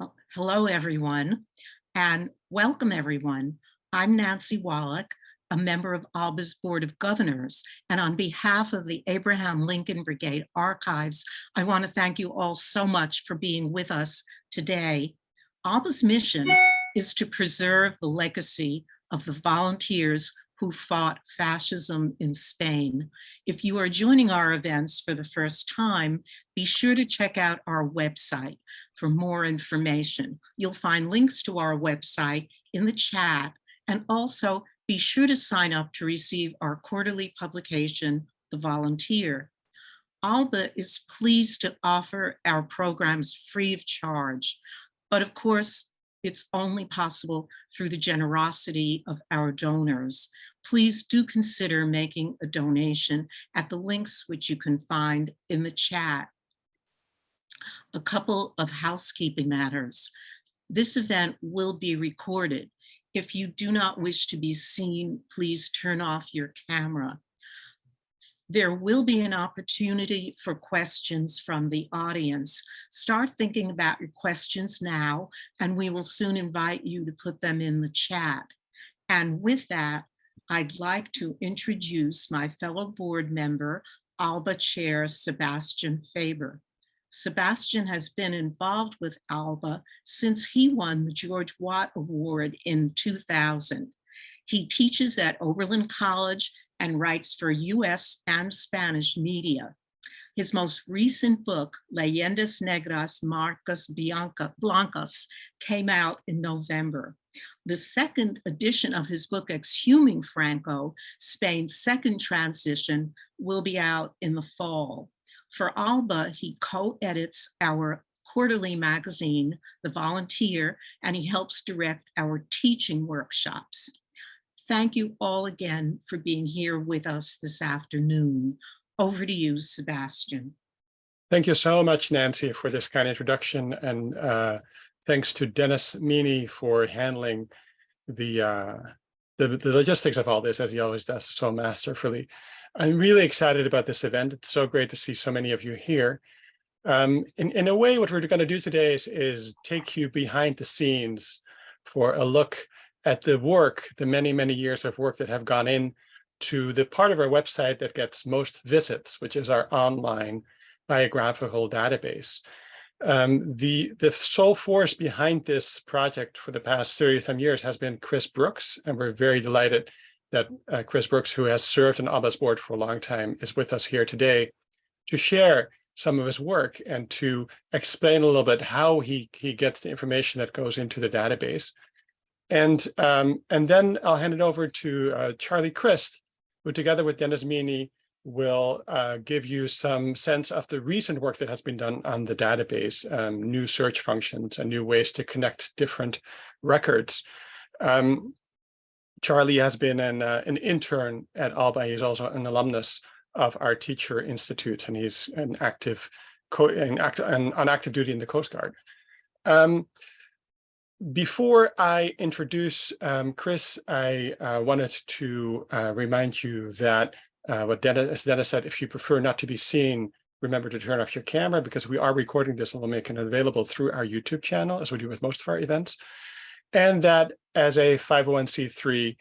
Well, hello, everyone, and welcome, everyone. I'm Nancy Wallach, a member of ALBA's Board of Governors, and on behalf of the Abraham Lincoln Brigade Archives, I want to thank you all so much for being with us today. ALBA's mission is to preserve the legacy of the volunteers who fought fascism in Spain. If you are joining our events for the first time, be sure to check out our website for more information. You'll find links to our website in the chat, and also be sure to sign up to receive our quarterly publication, The Volunteer. ALBA is pleased to offer our programs free of charge, but of course, it's only possible through the generosity of our donors. Please do consider making a donation at the links which you can find in the chat. A couple of housekeeping matters. This event will be recorded. If you do not wish to be seen, please turn off your camera. There will be an opportunity for questions from the audience. Start thinking about your questions now, and we will soon invite you to put them in the chat. And with that, I'd like to introduce my fellow board member, ALBA Chair Sebastian Faber. Sebastian has been involved with ALBA since he won the George Watt Award in 2000. He teaches at Oberlin College and writes for US and Spanish media. His most recent book, Leyendas Negras Marcas Blancas, came out in November. The second edition of his book, Exhuming Franco, Spain's second transition, will be out in the fall. For ALBA, he co-edits our quarterly magazine, The Volunteer, and he helps direct our teaching workshops. Thank you all again for being here with us this afternoon. Over to you, Sebastian. Thank you so much, Nancy, for this kind introduction, and thanks to Dennis Meany for handling the logistics of all this, as he always does so masterfully. I'm really excited about this event. It's so great to see so many of you here. In a way, what we're going to do today is take you behind the scenes for a look at the work, the many, many years of work that have gone into the part of our website that gets most visits, which is our online biographical database. The sole force behind this project for the past 30-some years has been Chris Brooks, and we're very delighted that Chris Brooks, who has served on ALBA's board for a long time, is with us here today to share some of his work and to explain a little bit how he gets the information that goes into the database. And then I'll hand it over to Charlie Christ, who together with Dennis Meany will give you some sense of the recent work that has been done on the database, new search functions and new ways to connect different records. Charlie has been an intern at ALBA. He's also an alumnus of our Teacher Institute, and he's on active duty in the Coast Guard. Before I introduce Chris, I wanted to remind you that as Dennis said, if you prefer not to be seen, remember to turn off your camera, because we are recording this and we'll make it available through our YouTube channel, as we do with most of our events. And that as a 501c3,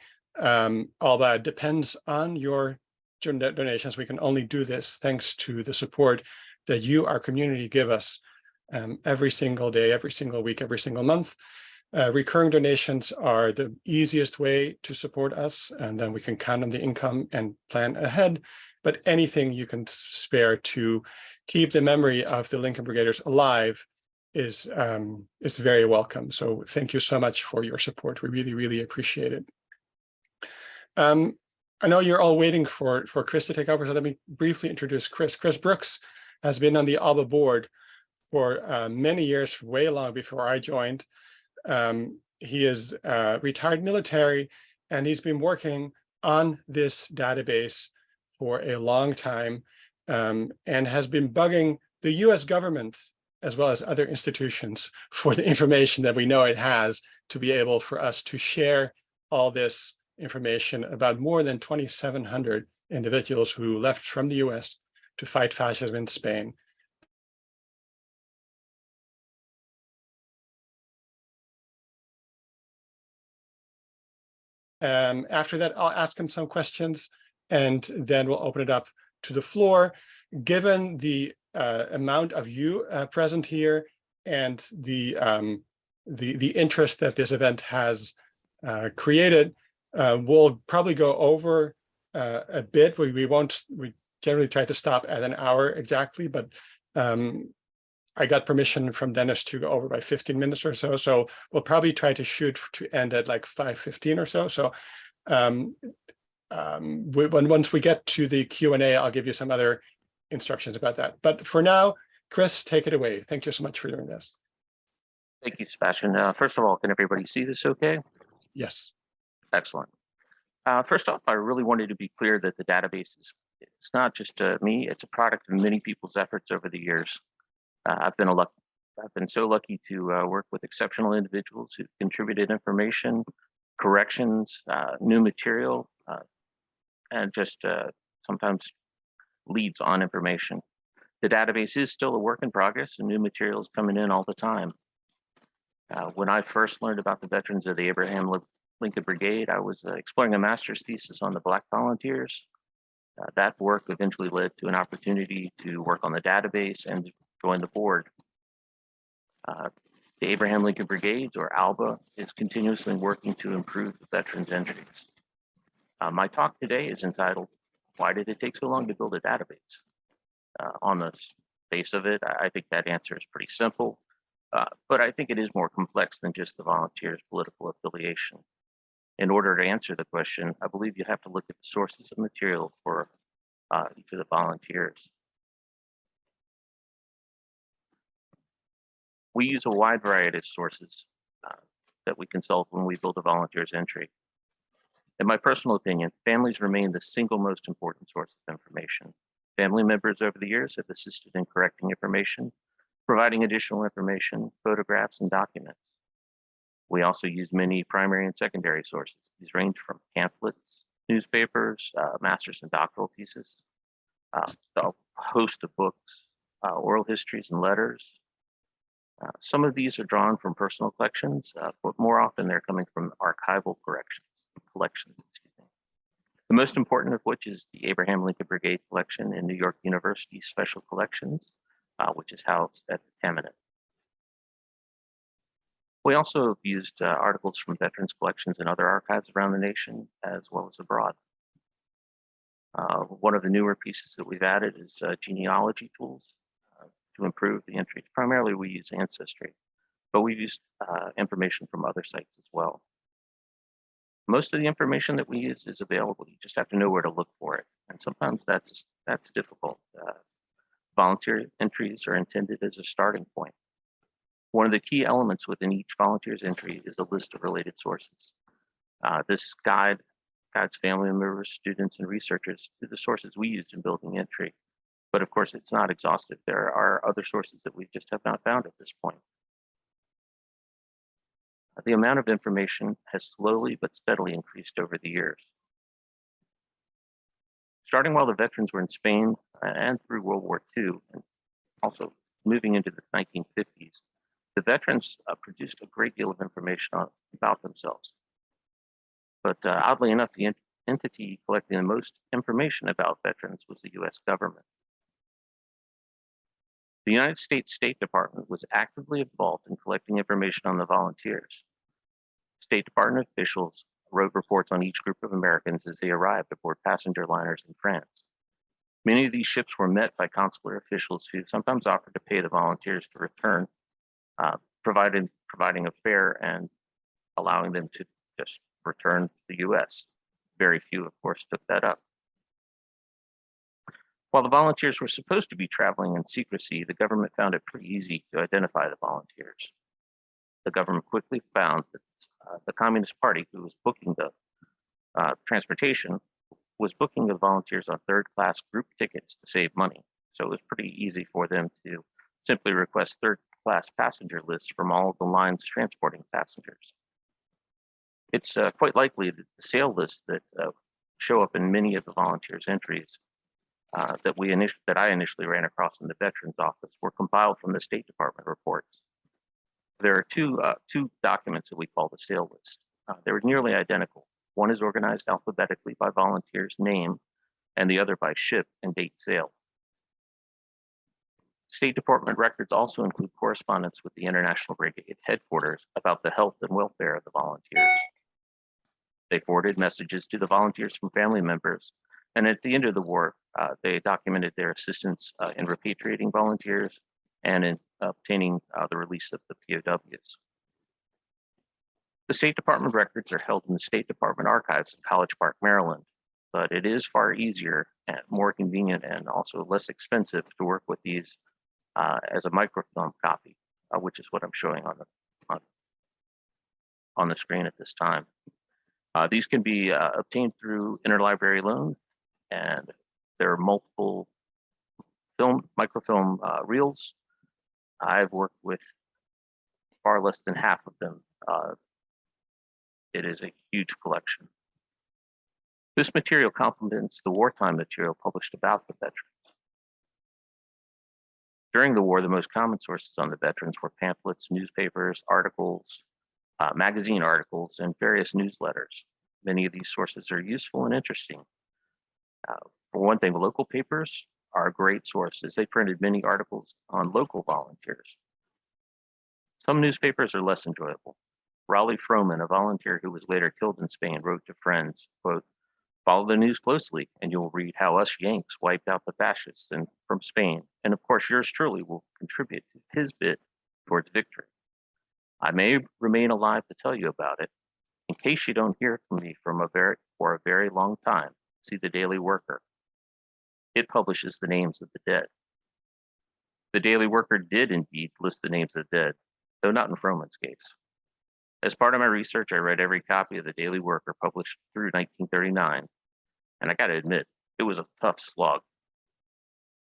ALBA depends on your donations. We can only do this thanks to the support that you, our community, give us every single day, every single week, every single month. Recurring donations are the easiest way to support us, and then we can count on the income and plan ahead. But anything you can spare to keep the memory of the Lincoln Brigaders alive is very welcome. So thank you so much for your support. We really, really appreciate it. I know you're all waiting for Chris to take over, so let me briefly introduce Chris. Chris Brooks has been on the ALBA board for many years, way long before I joined. He is retired military, and he's been working on this database for a long time, and has been bugging the US government as well as other institutions for the information that we know it has, to be able for us to share all this information about more than 2,700 individuals who left from the US to fight fascism in Spain. After that, I'll ask him some questions, and then we'll open it up to the floor. Given the amount of you present here and the interest that this event has created, we'll probably go over a bit. We generally try to stop at an hour exactly, but I got permission from Dennis to go over by 15 minutes or so. So we'll probably try to shoot to end at like 5:15 or so. So once we get to the Q&A, I'll give you some other instructions about that. But for now, Chris, take it away. Thank you so much for doing this. Thank you, Sebastian. First of all, can everybody see this okay? Yes. Excellent. First off, I really wanted to be clear that the database it's not just me, it's a product of many people's efforts over the years. I've been so lucky to work with exceptional individuals who contributed information, corrections, new material, and just sometimes leads on information. The database is still a work in progress and new materials coming in all the time. When I first learned about the veterans of the Abraham Lincoln Brigade, I was exploring a master's thesis on the Black volunteers. That work eventually led to an opportunity to work on the database and join the board. The Abraham Lincoln Brigade, or ALBA, is continuously working to improve the veterans' entries. My talk today is entitled, "Why did it take so long to build a database?" On the face of it, I think that answer is pretty simple, but I think it is more complex than just the volunteers' political affiliation. In order to answer the question, I believe you have to look at the sources of material for each of the volunteers. We use a wide variety of sources that we consult when we build a volunteer's entry. In my personal opinion, families remain the single most important source of information. Family members over the years have assisted in correcting information, providing additional information, photographs, and documents. We also use many primary and secondary sources. These range from pamphlets, newspapers, master's and doctoral theses, a host of books, oral histories and letters. Some of these are drawn from personal collections, but more often they're coming from archival collections. The most important of which is the Abraham Lincoln Brigade collection in New York University's Special Collections, which is housed at the Tenement. We also have used articles from veterans collections and other archives around the nation, as well as abroad. One of the newer pieces that we've added is genealogy tools to improve the entries. Primarily, we use Ancestry, but we've used information from other sites as well. Most of the information that we use is available. You just have to know where to look for it, and sometimes that's difficult. Volunteer entries are intended as a starting point. One of the key elements within each volunteer's entry is a list of related sources. This guides family members, students, and researchers to the sources we used in building entry. But of course, it's not exhaustive. There are other sources that we just have not found at this point. The amount of information has slowly but steadily increased over the years. Starting while the veterans were in Spain and through World War II, and also moving into the 1950s, the veterans produced a great deal of information about themselves. But oddly enough, the entity collecting the most information about veterans was the US government. The United States State Department was actively involved in collecting information on the volunteers. State Department officials wrote reports on each group of Americans as they arrived aboard passenger liners in France. Many of these ships were met by consular officials who sometimes offered to pay the volunteers to return, providing a fare and allowing them to just return to the US. Very few, of course, took that up. While the volunteers were supposed to be traveling in secrecy, the government found it pretty easy to identify the volunteers. The government quickly found that the Communist Party, who was booking the transportation, was booking the volunteers on third-class group tickets to save money. So it was pretty easy for them to simply request third-class passenger lists from all of the lines transporting passengers. It's quite likely that the sale lists that show up in many of the volunteers' entries that I initially ran across in the Veterans Office were compiled from the State Department reports. There are two documents that we call the sale list. They were nearly identical. One is organized alphabetically by volunteer's name, and the other by ship and date sailed. State Department records also include correspondence with the International Brigade headquarters about the health and welfare of the volunteers. They forwarded messages to the volunteers from family members, and at the end of the war, they documented their assistance in repatriating volunteers and in obtaining the release of the POWs. The State Department records are held in the State Department archives in College Park, Maryland, but it is far easier and more convenient and also less expensive to work with these as a microfilm copy, which is what I'm showing on the screen at this time. These can be obtained through interlibrary loan, and there are multiple microfilm reels. I've worked with far less than half of them. It is a huge collection. This material complements the wartime material published about the veterans. During the war, the most common sources on the veterans were pamphlets, newspapers, articles, magazine articles, and various newsletters. Many of these sources are useful and interesting. For one thing, local papers are great sources. They printed many articles on local volunteers. Some newspapers are less enjoyable. Raleigh Froman, a volunteer who was later killed in Spain, wrote to friends, quote, "Follow the news closely and you'll read how us Yanks wiped out the fascists from Spain. And of course, yours truly will contribute his bit towards victory. I may remain alive to tell you about it. In case you don't hear from me for a very long time, see the Daily Worker. It publishes the names of the dead." The Daily Worker did indeed list the names of the dead, though not in Froman's case. As part of my research, I read every copy of the Daily Worker published through 1939, and I gotta admit, it was a tough slog.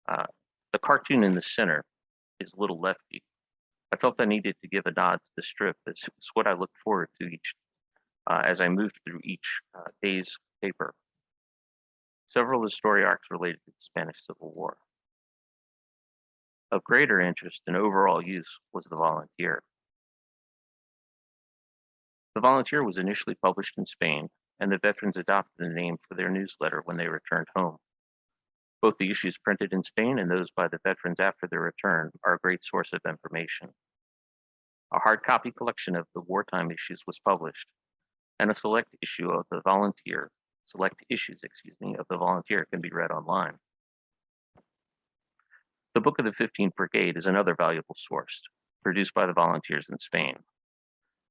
The cartoon in the center is Little Lefty. I felt I needed to give a nod to the strip. It's what I looked forward to as I moved through each day's paper. Several of the story arcs related to the Spanish Civil War. Of greater interest and overall use was the Volunteer. The Volunteer was initially published in Spain, and the veterans adopted the name for their newsletter when they returned home. Both the issues printed in Spain and those by the veterans after their return are a great source of information. A hard copy collection of the wartime issues was published, and a select issues of the Volunteer can be read online. The Book of the 15th Brigade is another valuable source, produced by the volunteers in Spain.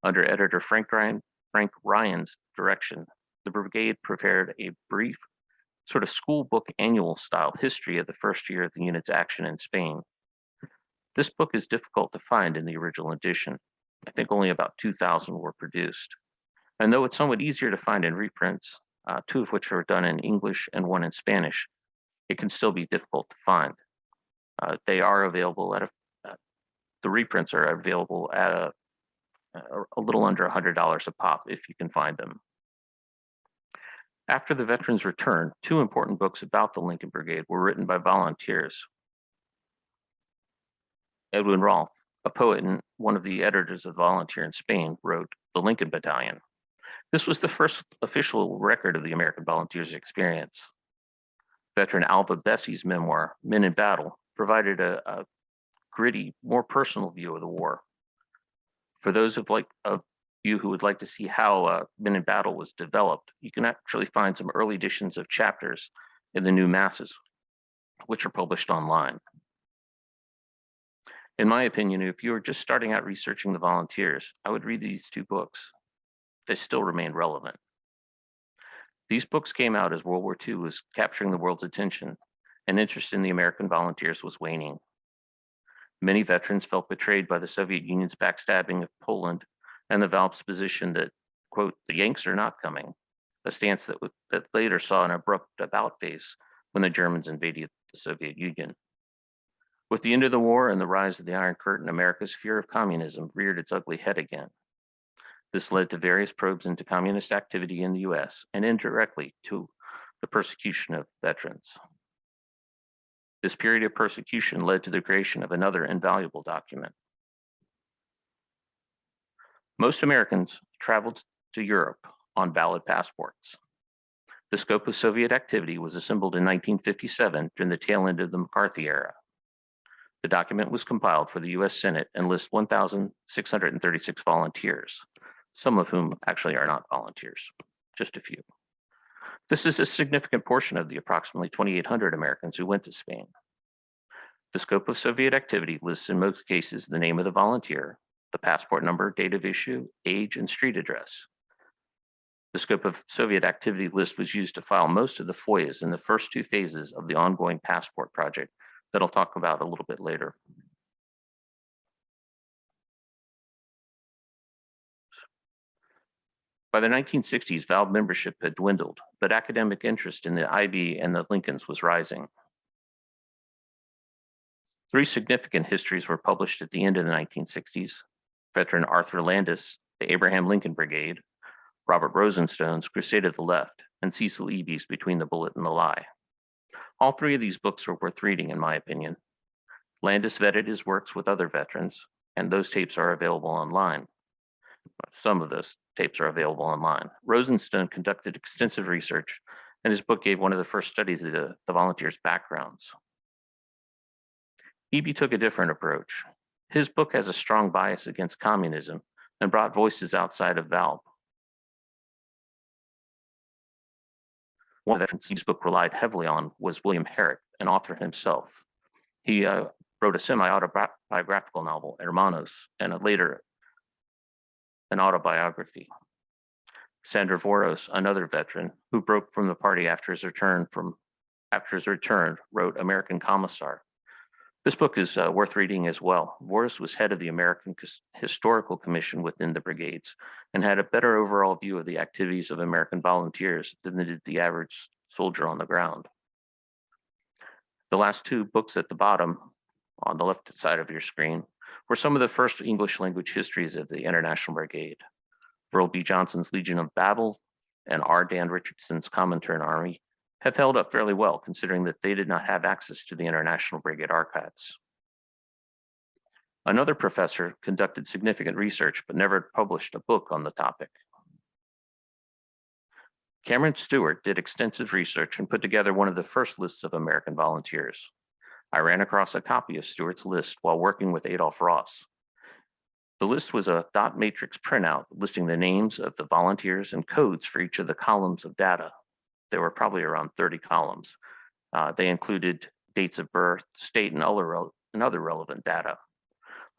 Under editor Frank Ryan's direction, the brigade prepared a brief, sort of school book annual style history of the first year of the unit's action in Spain. This book is difficult to find in the original edition. I think only about 2,000 were produced. And though it's somewhat easier to find in reprints, two of which are done in English and one in Spanish, it can still be difficult to find. They are available the reprints are available at a little under $100 a pop if you can find them. After the veterans' return, two important books about the Lincoln Brigade were written by volunteers. Edwin Rolfe, a poet and one of the editors of the Volunteer in Spain, wrote The Lincoln Battalion. This was the first official record of the American Volunteers' experience. Veteran ALBA Bessie's memoir, Men in Battle, provided a gritty, more personal view of the war. For those of you who would like to see how Men in Battle was developed, you can actually find some early editions of chapters in the New Masses, which are published online. In my opinion, if you are just starting out researching the volunteers, I would read these two books. They still remain relevant. These books came out as World War II was capturing the world's attention, and interest in the American volunteers was waning. Many veterans felt betrayed by the Soviet Union's backstabbing of Poland and the Valp's position that, quote, the Yanks are not coming, a stance that later saw an abrupt about face when the Germans invaded the Soviet Union. With the end of the war and the rise of the Iron Curtain, America's fear of communism reared its ugly head again. This led to various probes into communist activity in the US and indirectly to the persecution of veterans. This period of persecution led to the creation of another invaluable document. Most Americans traveled to Europe on valid passports. The scope of Soviet activity was assembled in 1957 during the tail end of the McCarthy era. The document was compiled for the US Senate and lists 1,636 volunteers, some of whom actually are not volunteers, just a few. This is a significant portion of the approximately 2,800 Americans who went to Spain. The scope of Soviet activity lists in most cases the name of the volunteer, the passport number, date of issue, age, and street address. The scope of Soviet activity list was used to file most of the FOIAs in the first two phases of the ongoing passport project that I'll talk about a little bit later. By the 1960s, VALB membership had dwindled, but academic interest in the IB and the Lincolns was rising. Three significant histories were published at the end of the 1960s. Veteran Arthur Landis, the Abraham Lincoln Brigade, Robert Rosenstone's Crusade of the Left, and Cecil Eby's Between the Bullet and the Lie. All three of these books are worth reading, in my opinion. Landis vetted his works with other veterans, and those tapes are available online. Some of those tapes are available online. Rosenstone conducted extensive research, and his book gave one of the first studies of the volunteers' backgrounds. Eby took a different approach. His book has a strong bias against communism and brought voices outside of VALB. One of the veterans his book relied heavily on was William Herrick, an author himself. He wrote a semi-autobiographical novel, Hermanos, and later an autobiography. Sandra Voros, another veteran who broke from the party after his return, wrote American Commissar. This book is worth reading as well. Voros was head of the American Historical Commission within the brigades and had a better overall view of the activities of American volunteers than did the average soldier on the ground. The last two books at the bottom, on the left side of your screen, were some of the first English language histories of the International Brigade. Earl B. Johnson's Legion of Battle and R. Dan Richardson's Comintern Army have held up fairly well, considering that they did not have access to the International Brigade archives. Another professor conducted significant research, but never published a book on the topic. Cameron Stewart did extensive research and put together one of the first lists of American volunteers. I ran across a copy of Stewart's list while working with Adolph Ross. The list was a dot matrix printout listing the names of the volunteers and codes for each of the columns of data. There were probably around 30 columns. They included dates of birth, state, and other relevant data.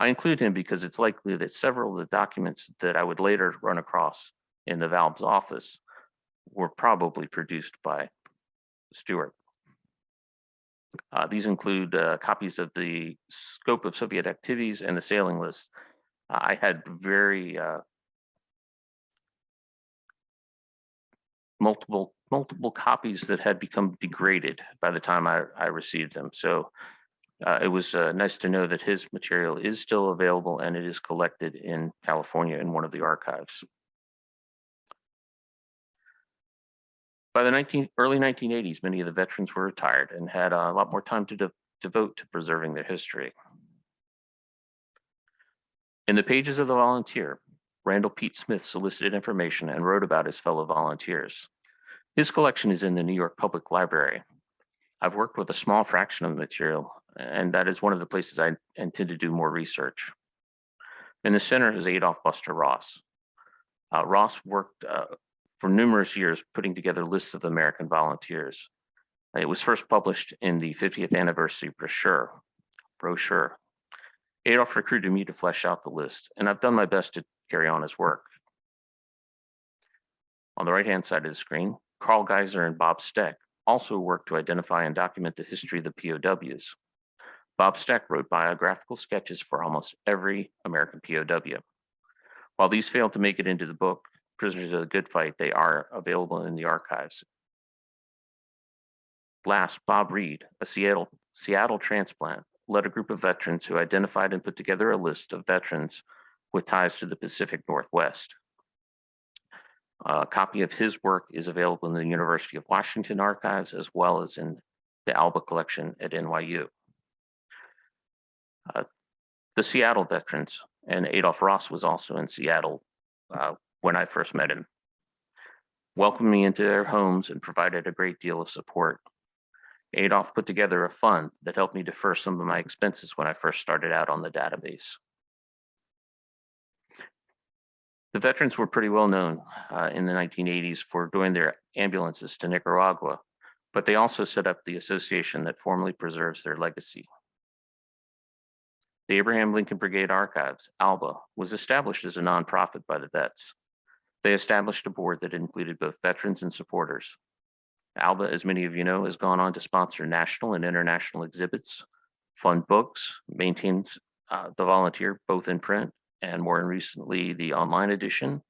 I include him because it's likely that several of the documents that I would later run across in the VALB's office were probably produced by Stewart. These include copies of the scope of Soviet activities and the sailing list. I had very multiple copies that had become degraded by the time I received them. So it was nice to know that his material is still available and it is collected in California in one of the archives. By the early 1980s, many of the veterans were retired and had a lot more time to devote to preserving their history. In the pages of the Volunteer, Randall Pete Smith solicited information and wrote about his fellow volunteers. His collection is in the New York Public Library. I've worked with a small fraction of the material, and that is one of the places I intend to do more research. In the center is Adolph Buster Ross. Ross worked for numerous years putting together lists of American volunteers. It was first published in the 50th anniversary brochure. Adolph recruited me to flesh out the list, and I've done my best to carry on his work. On the right-hand side of the screen, Carl Geiser and Bob Steck also worked to identify and document the history of the POWs. Bob Steck wrote biographical sketches for almost every American POW. While these failed to make it into the book, Prisoners of the Good Fight, they are available in the archives. Last, Bob Reed, a Seattle transplant, led a group of veterans who identified and put together a list of veterans with ties to the Pacific Northwest. A copy of his work is available in the University of Washington archives, as well as in the ALBA collection at NYU. The Seattle veterans, and Adolph Ross was also in Seattle when I first met him. welcomed me into their homes and provided a great deal of support. Adolph put together a fund that helped me defer some of my expenses when I first started out on the database. The veterans were pretty well known in the 1980s for doing their ambulances to Nicaragua, but they also set up the association that formally preserves their legacy. The Abraham Lincoln Brigade Archives, ALBA, was established as a nonprofit by the vets. They established a board that included both veterans and supporters. ALBA, as many of you know, has gone on to sponsor national and international exhibits, fund books, maintains the volunteer both in print and more recently the online edition,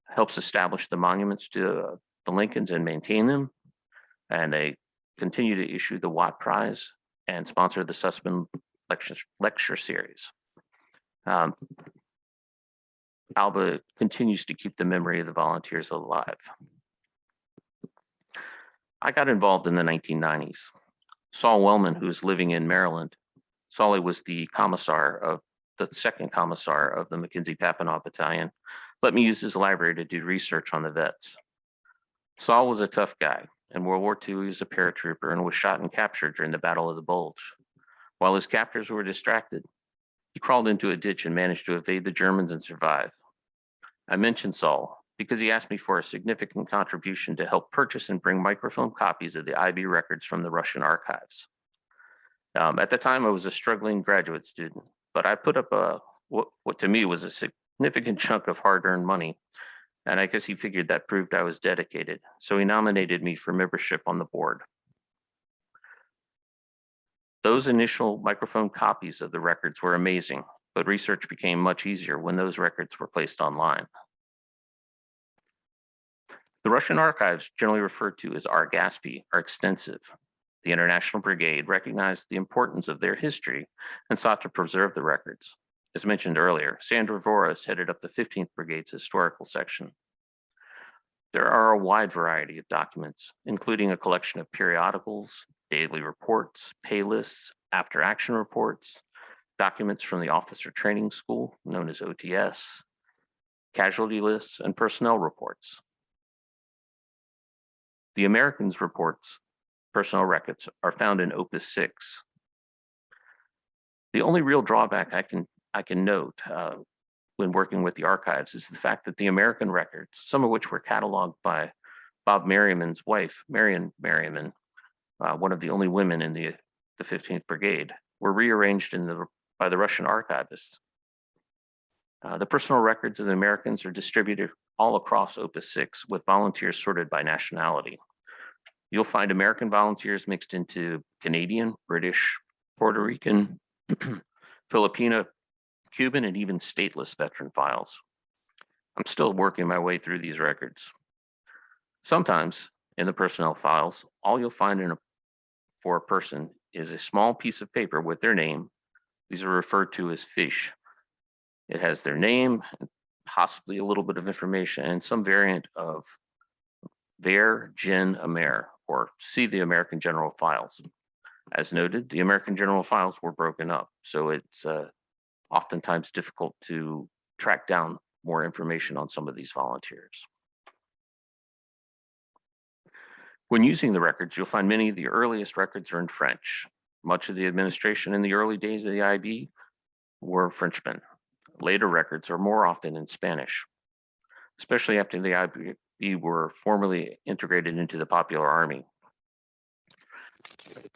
helps establish the monuments to the Lincolns and maintain them, and they continue to issue the Watt Prize and sponsor the Sussman lecture series. ALBA continues to keep the memory of the volunteers alive. I got involved in the 1990s. Saul Wellman, who was living in Maryland, Solly was the second commissar of the McKenzie-Papineau Battalion, let me use his library to do research on the vets. Saul was a tough guy. In World War II, he was a paratrooper and was shot and captured during the Battle of the Bulge. While his captors were distracted, he crawled into a ditch and managed to evade the Germans and survive. I mentioned Saul because he asked me for a significant contribution to help purchase and bring microfilm copies of the IB records from the Russian archives. At the time, I was a struggling graduate student, but I put up what to me was a significant chunk of hard-earned money, and I guess he figured that proved I was dedicated, so he nominated me for membership on the board. Those initial microfilm copies of the records were amazing, but research became much easier when those records were placed online. The Russian archives, generally referred to as RGASP, are extensive. The International Brigade recognized the importance of their history and sought to preserve the records. As mentioned earlier, Sandra Voras headed up the 15th Brigade's historical section. There are a wide variety of documents, including a collection of periodicals, daily reports, pay lists, after-action reports, documents from the Officer Training School, known as OTS, casualty lists, and personnel reports. The Americans' reports, personnel records, are found in Opus 6. The only real drawback I can note when working with the archives is the fact that the American records, some of which were cataloged by Bob Merriman's wife, Marion Merriman, one of the only women in the 15th Brigade, were rearranged by the Russian archivists. The personal records of the Americans are distributed all across Opus 6 with volunteers sorted by nationality. You'll find American volunteers mixed into Canadian, British, Puerto Rican, Filipino, Cuban, and even stateless veteran files. I'm still working my way through these records. Sometimes in the personnel files, all you'll find for a person is a small piece of paper with their name. These are referred to as fiche. It has their name, possibly a little bit of information, and some variant of Ver Gen Amer, or see the American General Files. As noted, the American General Files were broken up, so it's oftentimes difficult to track down more information on some of these volunteers. When using the records, you'll find many of the earliest records are in French. Much of the administration in the early days of the IB were Frenchmen. Later records are more often in Spanish, especially after the IB were formally integrated into the Popular Army.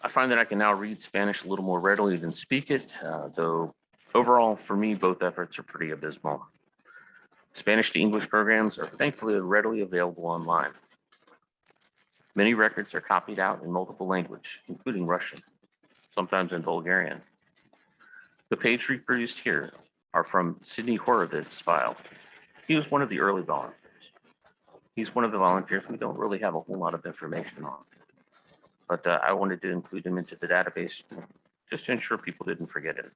I find that I can now read Spanish a little more readily than speak it, though overall, for me, both efforts are pretty abysmal. Spanish to English programs are thankfully readily available online. Many records are copied out in multiple languages, including Russian, sometimes in Bulgarian. The page reproduced here are from Sidney Horowitz's file. He was one of the early volunteers. He's one of the volunteers we don't really have a whole lot of information on, but I wanted to include him into the database just to ensure people didn't forget it.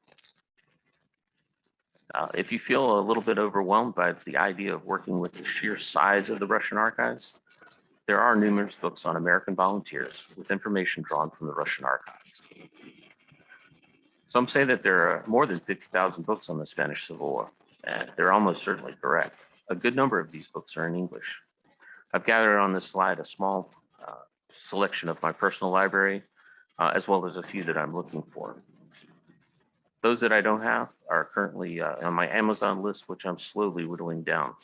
If you feel a little bit overwhelmed by the idea of working with the sheer size of the Russian archives, there are numerous books on American volunteers with information drawn from the Russian archives. Some say that there are more than 50,000 books on the Spanish Civil War, and they're almost certainly correct. A good number of these books are in English. I've gathered on this slide a small selection of my personal library, as well as a few that I'm looking for. Those that I don't have are currently on my Amazon list, which I'm slowly whittling down.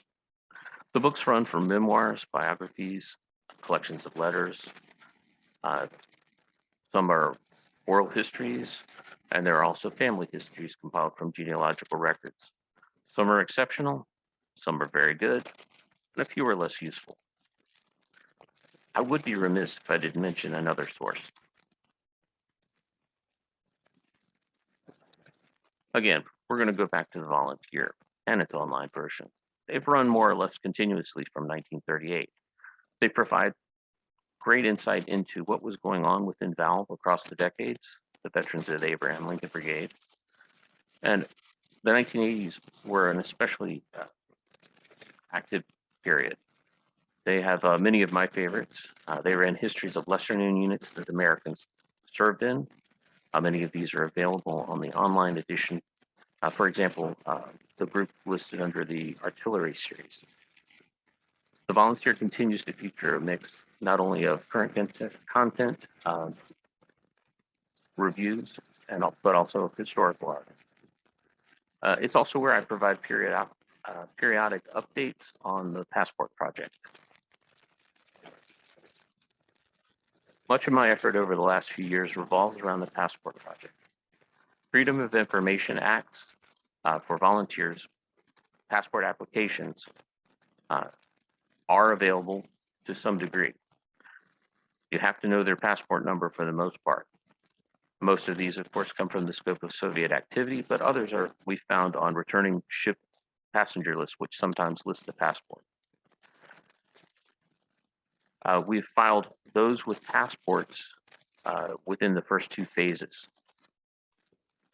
The books run from memoirs, biographies, collections of letters. Some are oral histories, and there are also family histories compiled from genealogical records. Some are exceptional, some are very good, and a few are less useful. I would be remiss if I didn't mention another source. Again, we're going to go back to the volunteer and its online version. They've run more or less continuously from 1938. They provide great insight into what was going on within VALV across the decades, the veterans of the Abraham Lincoln Brigade. And the 1980s were an especially active period. They have many of my favorites. They ran histories of lesser known units that Americans served in. Many of these are available on the online edition. For example, the group listed under the artillery series. The volunteer continues to feature a mix not only of current content, reviews, but also of historical art. It's also where I provide periodic updates on the Passport project. Much of my effort over the last few years revolves around the Passport project. Freedom of Information Acts for volunteers, passport applications are available to some degree. You have to know their passport number for the most part. Most of these, of course, come from the scope of Soviet activity, but others are we found on returning ship passenger lists, which sometimes list the passport. We've filed those with passports within the first two phases,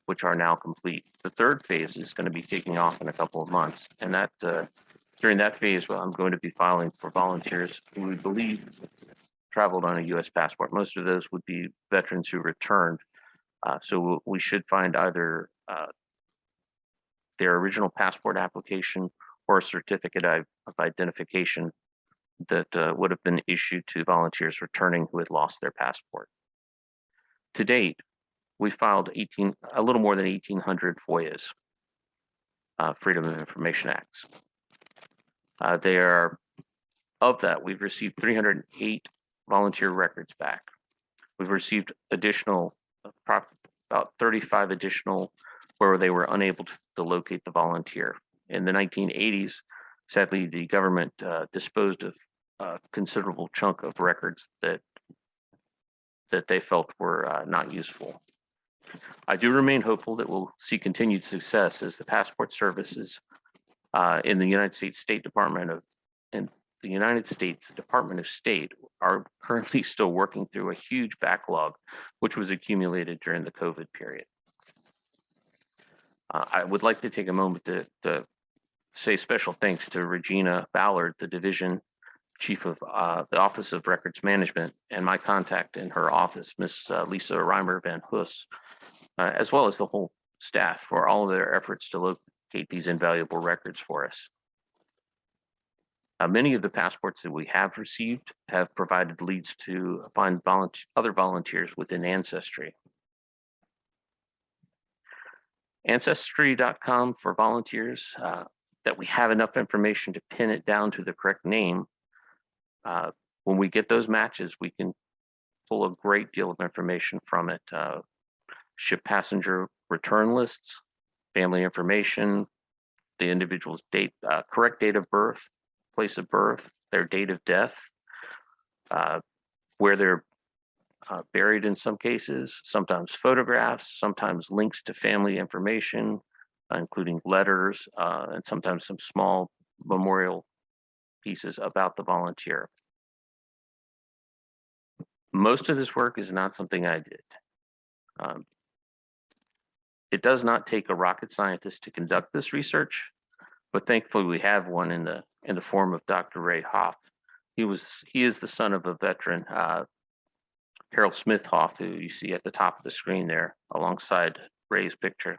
which are now complete. The third phase is going to be kicking off in a couple of months, and that during that phase, well, I'm going to be filing for volunteers who we believe traveled on a U.S. passport. Most of those would be veterans who returned. So we should find either their original passport application or a certificate of identification that would have been issued to volunteers returning who had lost their passport. To date, we filed a little more than 1,800 FOIAs, Freedom of Information Acts. Of that, we've received 308 volunteer records back. We've received additional, about 35 additional where they were unable to locate the volunteer. In the 1980s, sadly, the government disposed of a considerable chunk of records that they felt were not useful. I do remain hopeful that we'll see continued success as the passport services in the United States Department of State are currently still working through a huge backlog, which was accumulated during the COVID period. I would like to take a moment to say special thanks to Regina Ballard, the Division Chief of the Office of Records Management, and my contact in her office, Miss Lisa Reimer Van Hoos, as well as the whole staff for all of their efforts to locate these invaluable records for us. Many of the passports that we have received have provided leads to find other volunteers within Ancestry. Ancestry.com for volunteers, that we have enough information to pin it down to the correct name. When we get those matches, we can pull a great deal of information from it. Ship passenger return lists, family information, the individual's date, correct date of birth, place of birth, their date of death, where they're buried in some cases, sometimes photographs, sometimes links to family information, including letters, and sometimes some small memorial pieces about the volunteer. Most of this work is not something I did. It does not take a rocket scientist to conduct this research, but thankfully we have one in the form of Dr. Ray Hoff. He is the son of a veteran, Harold Smith Hoff, who you see at the top of the screen there, alongside Ray's picture.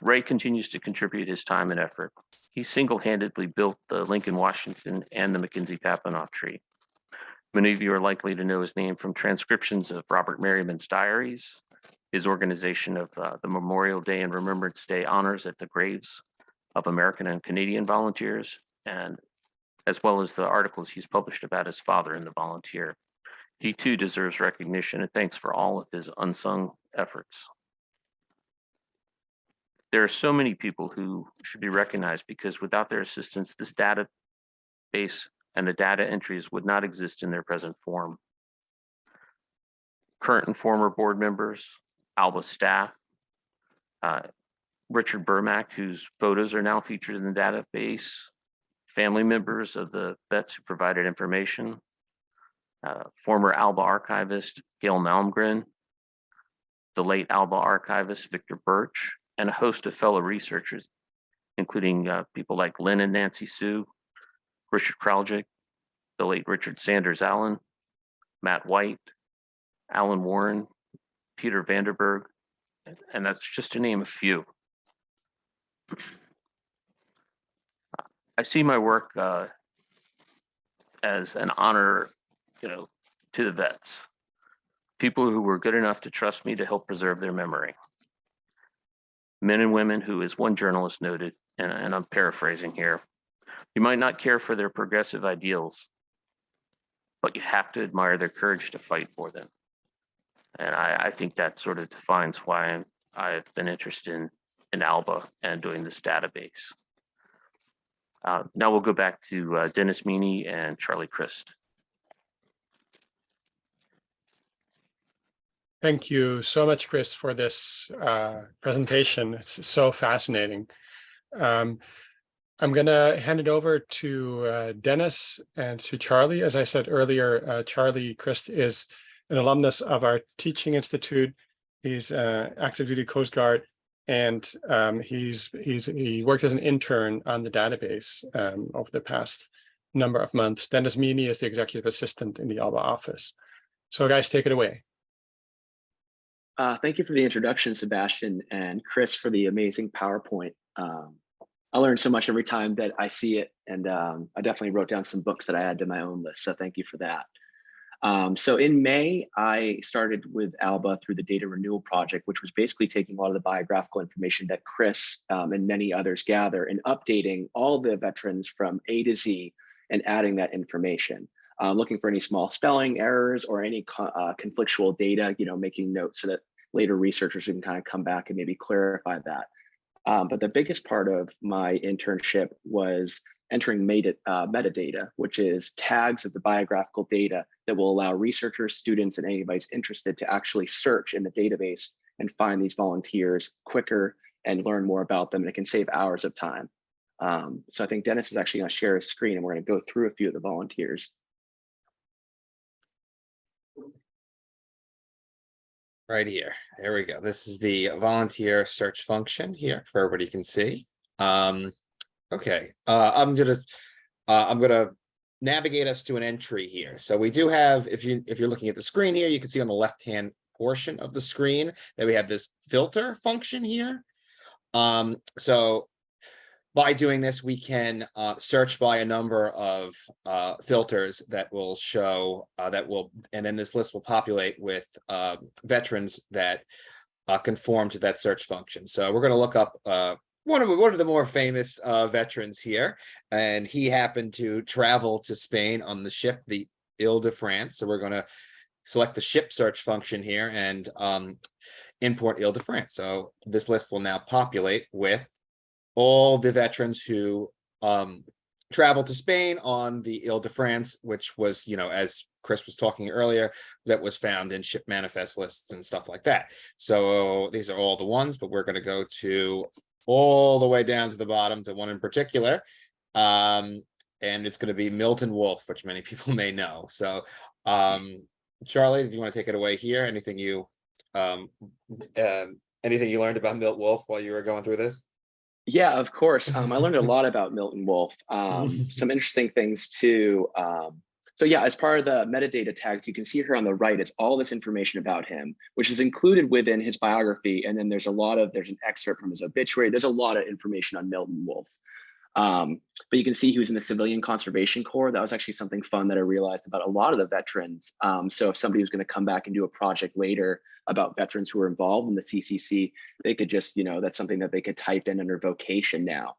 Ray continues to contribute his time and effort. He single-handedly built the Lincoln, Washington, and the McKinsey-Papanoff tree. Many of you are likely to know his name from transcriptions of Robert Merriman's diaries, his organization of the Memorial Day and Remembrance Day honors at the graves of American and Canadian volunteers, and as well as the articles he's published about his father and the volunteer. He too deserves recognition and thanks for all of his unsung efforts. There are so many people who should be recognized because without their assistance, this database and the data entries would not exist in their present form. Current and former board members, ALBA staff, Richard Burmack, whose photos are now featured in the database, family members of the vets who provided information, former ALBA archivist Gail Malmgren, the late ALBA archivist Victor Birch, and a host of fellow researchers, including people like Lynn and Nancy Sue, Richard Kraljic, the late Richard Sanders Allen, Matt White, Alan Warren, Peter Vanderberg, and that's just to name a few. I see my work as an honor, to the vets, people who were good enough to trust me to help preserve their memory. Men and women who, as one journalist noted, and I'm paraphrasing here, you might not care for their progressive ideals, but you have to admire their courage to fight for them. And I think that sort of defines why I've been interested in ALBA and doing this database. Now we'll go back to Dennis Meany and Charlie Christ. Thank you so much, Chris, for this presentation. It's so fascinating. I'm going to hand it over to Dennis and to Charlie. As I said earlier, Charlie Christ is an alumnus of our teaching institute. He's active duty Coast Guard, and he worked as an intern on the database over the past number of months. Dennis Meany is the executive assistant in the ALBA office. So guys, take it away. Thank you for the introduction, Sebastian, and Chris for the amazing PowerPoint. I learn so much every time that I see it, and I definitely wrote down some books that I add to my own list, so thank you for that. So in May, I started with ALBA through the Data Renewal Project, which was basically taking a lot of the biographical information that Chris and many others gather and updating all the veterans from A to Z and adding that information. Looking for any small spelling errors or any conflictual data, making notes so that later researchers can kind of come back and maybe clarify that. But the biggest part of my internship was entering metadata, which is tags of the biographical data that will allow researchers, students, and anybody who's interested to actually search in the database and find these volunteers quicker and learn more about them, and it can save hours of time. So I think Dennis is actually going to share his screen, and we're going to go through a few of the volunteers. Right here. There we go. This is the volunteer search function here for everybody can see. Okay. I'm gonna navigate us to an entry here. So we do have, if you're looking at the screen here, you can see on the left-hand portion of the screen that we have this filter function here. So by doing this, we can search by a number of filters that will show and then this list will populate with veterans that conform to that search function. So we're going to look up one of the more famous veterans here, and he happened to travel to Spain on the ship, the Ile-de-France. So we're going to select the ship search function here and import Ile-de-France. So this list will now populate with all the veterans who traveled to Spain on the Ile-de-France, which was, as Chris was talking earlier, that was found in ship manifest lists and stuff like that. So these are all the ones, but we're going to go to all the way down to the bottom to one in particular. And it's going to be Milton Wolfe, which many people may know. So Charlie, do you want to take it away here? Anything you learned about Milt Wolfe while you were going through this? Yeah, of course. I learned a lot about Milton Wolfe. Some interesting things too. So yeah, as part of the metadata tags, you can see here on the right is all this information about him, which is included within his biography. And then there's an excerpt from his obituary. There's a lot of information on Milton Wolfe. But you can see he was in the Civilian Conservation Corps. That was actually something fun that I realized about a lot of the veterans. So if somebody was going to come back and do a project later about veterans who were involved in the CCC, they could just, that's something that they could type in under vocation now.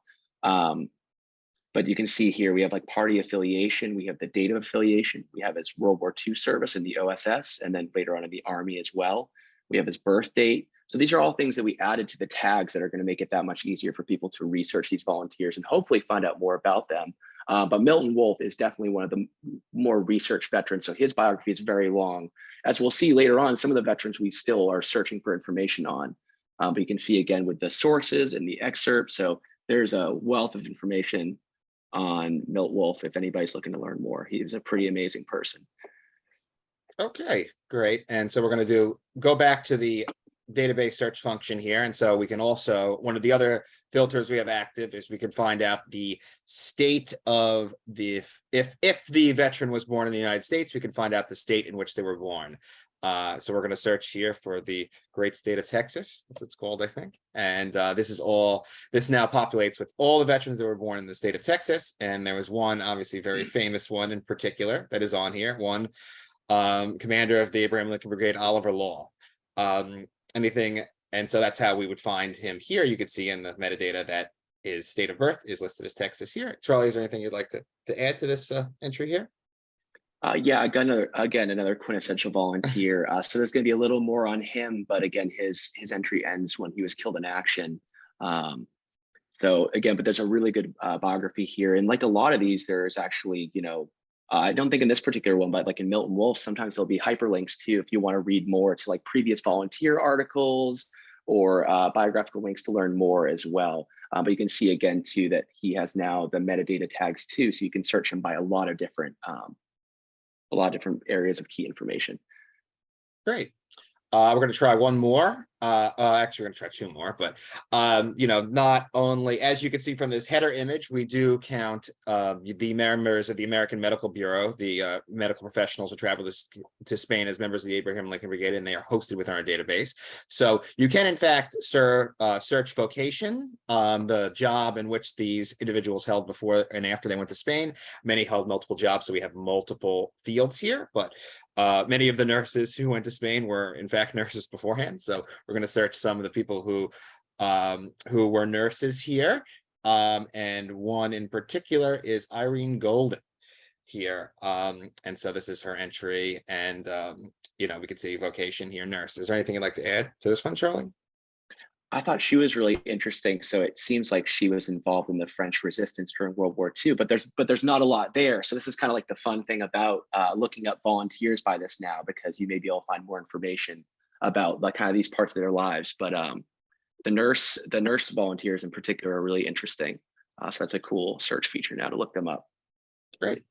But you can see here, we have like party affiliation, we have the date of affiliation, we have his World War II service in the OSS, and then later on in the Army as well. We have his birth date. So these are all things that we added to the tags that are going to make it that much easier for people to research these volunteers and hopefully find out more about them. But Milton Wolfe is definitely one of the more research veterans. So his biography is very long. As we'll see later on, some of the veterans we still are searching for information on. But you can see again with the sources and the excerpts. So there's a wealth of information on Milt Wolfe if anybody's looking to learn more. He was a pretty amazing person. Okay, great. And so we're going to go back to the database search function here. And so we can also, one of the other filters we have active is we can find out the state of the, if the veteran was born in the United States, we can find out the state in which they were born. So we're going to search here for the great state of Texas, as it's called, I think. And this now populates with all the veterans that were born in the state of Texas. And there was one, obviously very famous one in particular that is on here, one commander of the Abraham Lincoln Brigade, Oliver Law. And so that's how we would find him here. You could see in the metadata that his state of birth is listed as Texas here. Charlie, is there anything you'd like to add to this entry here? Yeah, I got another quintessential volunteer. So there's going to be a little more on him, but again, his entry ends when he was killed in action. So again, but there's a really good biography here, and like a lot of these, there's actually, I don't think in this particular one, but like in Milton Wolfe, sometimes there'll be hyperlinks too if you want to read more to like previous volunteer articles or biographical links to learn more as well. But you can see again too that he has now the metadata tags too, so you can search him by a lot of different areas of key information. Great. We're going to try one more. Actually, we're going to try two more, but not only, as you can see from this header image, we do count the members of the American Medical Bureau, the medical professionals who travel to Spain as members of the Abraham Lincoln Brigade, and they are hosted within our database. So you can, in fact, search vocation, the job in which these individuals held before and after they went to Spain. Many held multiple jobs, so we have multiple fields here, but many of the nurses who went to Spain were, in fact, nurses beforehand. So we're going to search some of the people who were nurses here. And one in particular is Irene Golden here. And so this is her entry. And, we can see vocation here, nurse. Is there anything you'd like to add to this one, Charlie? I thought she was really interesting. So it seems like she was involved in the French resistance during World War II, but there's not a lot there. So this is kind of like the fun thing about looking up volunteers by this now, because you may be able to find more information about like kind of these parts of their lives. But the nurse volunteers in particular are really interesting. So that's a cool search feature now to look them up. Great.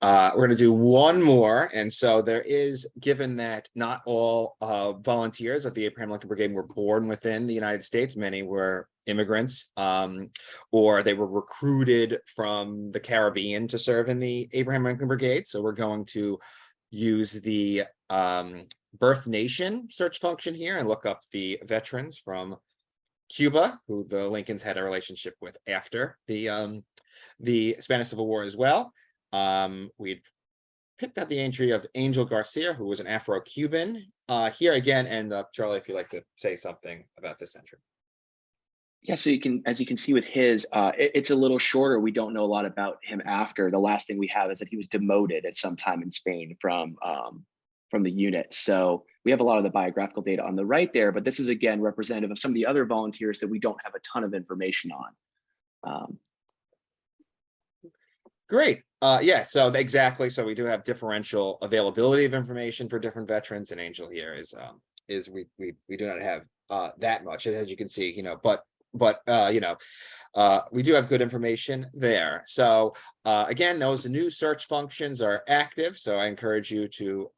We're going to do one more. And so there is, given that not all volunteers of the Abraham Lincoln Brigade were born within the United States, many were immigrants, or they were recruited from the Caribbean to serve in the Abraham Lincoln Brigade. So we're going to use the birth nation search function here and look up the veterans from Cuba, who the Lincolns had a relationship with after the Spanish Civil War as well. We'd picked out the entry of Angel Garcia, who was an Afro-Cuban here again. And Charlie, if you'd like to say something about this entry. Yeah, so as you can see with his, it's a little shorter. We don't know a lot about him after. The last thing we have is that he was demoted at some time in Spain from the unit. So we have a lot of the biographical data on the right there, but this is again representative of some of the other volunteers that we don't have a ton of information on. Great. Yeah, so exactly. So we do have differential availability of information for different veterans, and Angel here is we do not have that much, as you can see, but we do have good information there. So again, those new search functions are active. So I encourage you to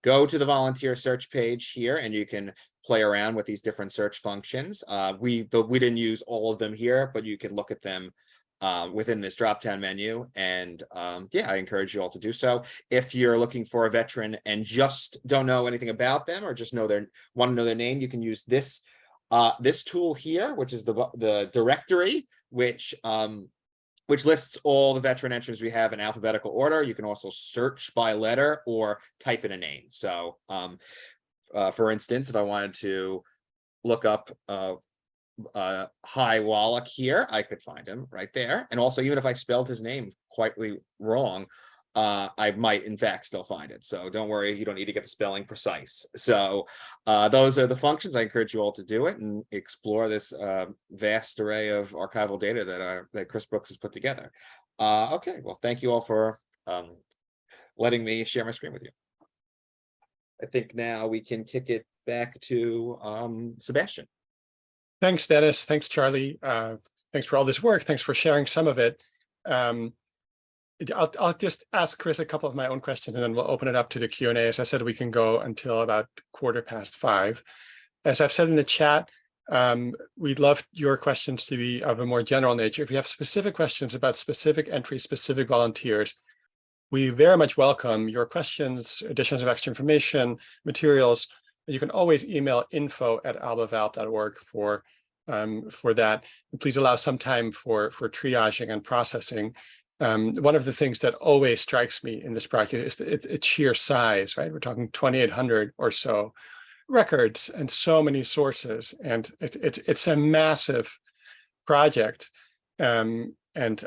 go to the volunteer search page here, and you can play around with these different search functions. We didn't use all of them here, but you can look at them within this drop-down menu. And yeah, I encourage you all to do so. If you're looking for a veteran and just don't know anything about them, or just want to know their name, you can use this this tool here, which is the directory, which lists all the veteran entries we have in alphabetical order. You can also search by letter or type in a name. So for instance, if I wanted to look up Hi Wallach here, I could find him right there. And also, even if I spelled his name quite wrong, I might in fact still find it. So don't worry, you don't need to get the spelling precise. So those are the functions. I encourage you all to do it and explore this vast array of archival data that Chris Brooks has put together. Okay, well, thank you all for letting me share my screen with you. I think now we can kick it back to Sebastian. Thanks, Dennis. Thanks, Charlie. Thanks for all this work. Thanks for sharing some of it. I'll just ask Chris a couple of my own questions, and then we'll open it up to the Q&A. As I said, we can go until about 5:15. As I've said in the chat, we'd love your questions to be of a more general nature. If you have specific questions about specific entries, specific volunteers, we very much welcome your questions, additions of extra information, materials. You can always email info@albavalp.org for that. And please allow some time for triaging and processing. One of the things that always strikes me in this project is its sheer size, right? We're talking 2,800 or so records and so many sources, and it's a massive project. And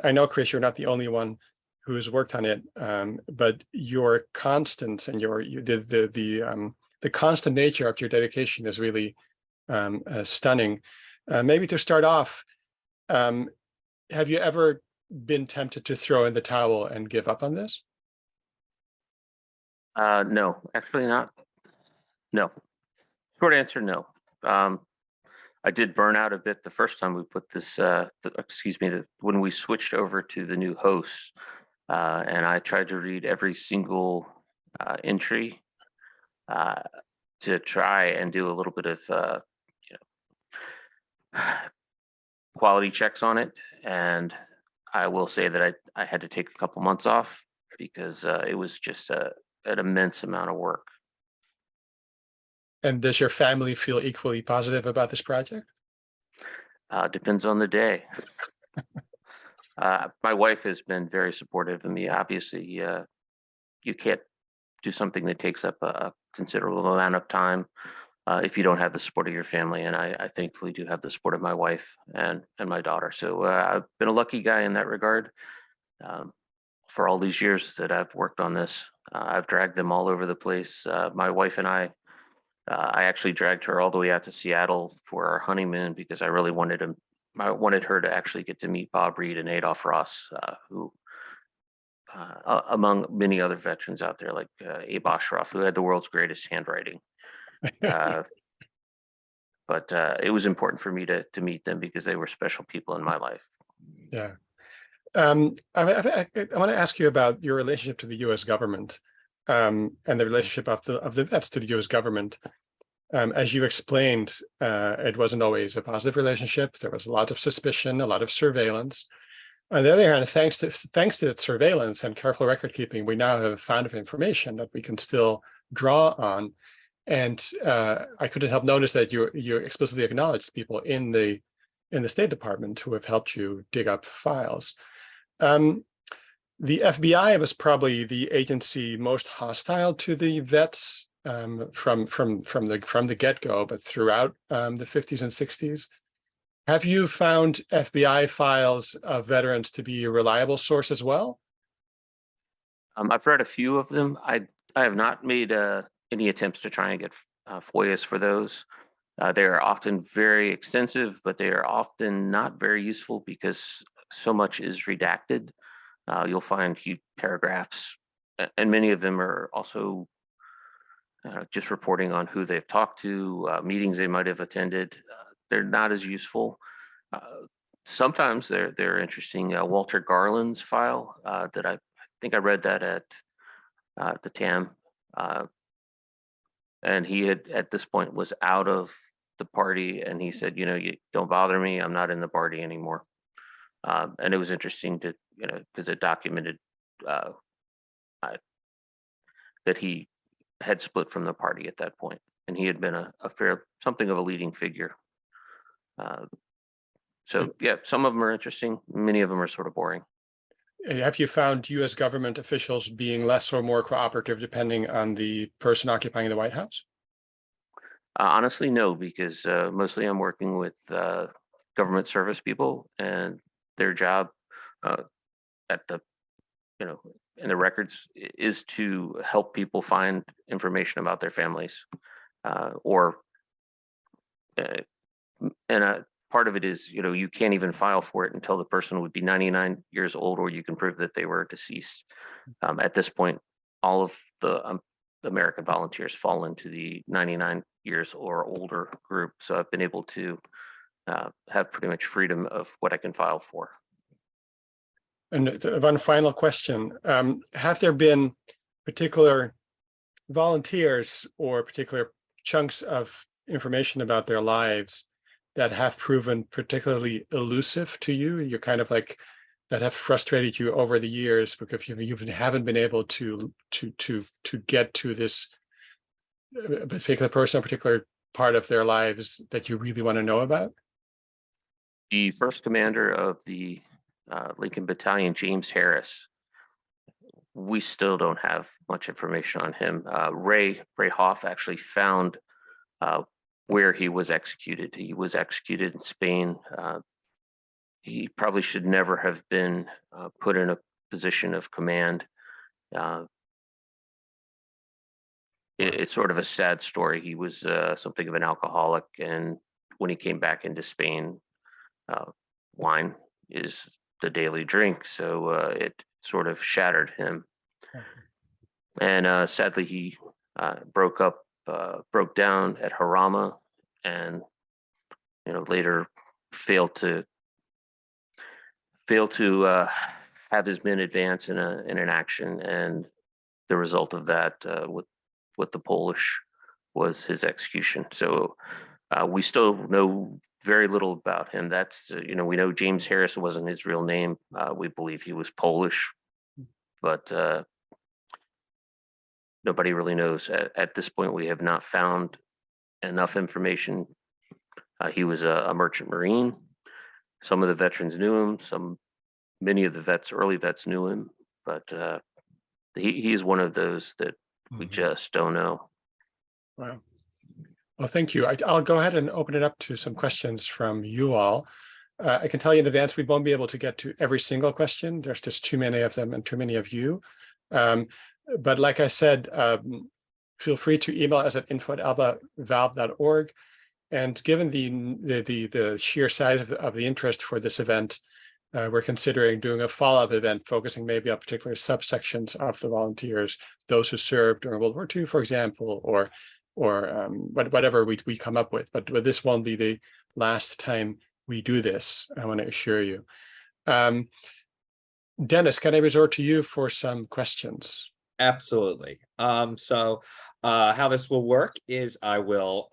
I know, Chris, you're not the only one who has worked on it, but your constants and the constant nature of your dedication is really stunning. Maybe to start off, have you ever been tempted to throw in the towel and give up on this? No, actually not. No. Short answer, no. I did burn out a bit the first time we put this, when we switched over to the new host, and I tried to read every single entry to try and do a little bit of quality checks on it. And I will say that I had to take a couple months off because it was just an immense amount of work. And does your family feel equally positive about this project? Depends on the day. My wife has been very supportive of me. Obviously, you can't do something that takes up a considerable amount of time if you don't have the support of your family. And I thankfully do have the support of my wife and my daughter. So I've been a lucky guy in that regard. For all these years that I've worked on this, I've dragged them all over the place. My wife and I actually dragged her all the way out to Seattle for our honeymoon because I really wanted her to actually get to meet Bob Reed and Adolph Ross, who, among many other veterans out there, like Abe Osheroff, who had the world's greatest handwriting. But it was important for me to meet them because they were special people in my life. Yeah. I want to ask you about your relationship to the U.S. government and the relationship of the vets to the U.S. government. As you explained, it wasn't always a positive relationship. There was a lot of suspicion, a lot of surveillance. On the other hand, thanks to that surveillance and careful record keeping, we now have a fount of information that we can still draw on. And I couldn't help notice that you explicitly acknowledged people in the State Department who have helped you dig up files. The FBI was probably the agency most hostile to the vets from the get-go, but throughout the 50s and 60s. Have you found FBI files of veterans to be a reliable source as well? I've read a few of them. I have not made any attempts to try and get FOIAs for those. They are often very extensive, but they are often not very useful because so much is redacted. You'll find huge paragraphs, and many of them are also just reporting on who they've talked to, meetings they might have attended. They're not as useful. Sometimes they're interesting. Walter Garland's file that I think I read that at the TAM, and he had at this point was out of the party, and he said, you don't bother me. I'm not in the party anymore. And it was interesting to, because it documented that he had split from the party at that point, and he had been something of a leading figure. So yeah, some of them are interesting. Many of them are sort of boring. Have you found U.S. government officials being less or more cooperative depending on the person occupying the White House? Honestly, no, because mostly I'm working with government service people, and their job at the, in the records is to help people find information about their families, and part of it is, you can't even file for it until the person would be 99 years old, or you can prove that they were deceased. At this point, all of the American volunteers fall into the 99 years or older group. So I've been able to have pretty much freedom of what I can file for. And one final question. Have there been particular volunteers or particular chunks of information about their lives that have proven particularly elusive to you? You're kind of like, that have frustrated you over the years because you haven't been able to get to this particular person, a particular part of their lives that you really want to know about? The first commander of the Lincoln Battalion, James Harris, we still don't have much information on him. Ray Hoff actually found where he was executed. He was executed in Spain. He probably should never have been put in a position of command. It's sort of a sad story. He was something of an alcoholic, and when he came back into Spain, wine is the daily drink, so it sort of shattered him. And sadly, he broke down at Jarama, and later failed to have his men advance in an action, and the result of that with the Polish was his execution. So we still know very little about him. That's we know James Harris wasn't his real name. We believe he was Polish, but nobody really knows. At this point, we have not found enough information. He was a merchant marine. Some of the veterans knew him. Many of the early vets knew him, but he's one of those that we just don't know. Wow. Well, thank you. I'll go ahead and open it up to some questions from you all. I can tell you in advance, we won't be able to get to every single question. There's just too many of them and too many of you. But like I said, feel free to email us at info@albavalve.org. And given the sheer size of the interest for this event, we're considering doing a follow-up event focusing maybe on particular subsections of the volunteers, those who served during World War II, for example, or whatever we come up with. But this won't be the last time we do this, I want to assure you. Dennis, can I resort to you for some questions? Absolutely. So how this will work is I will,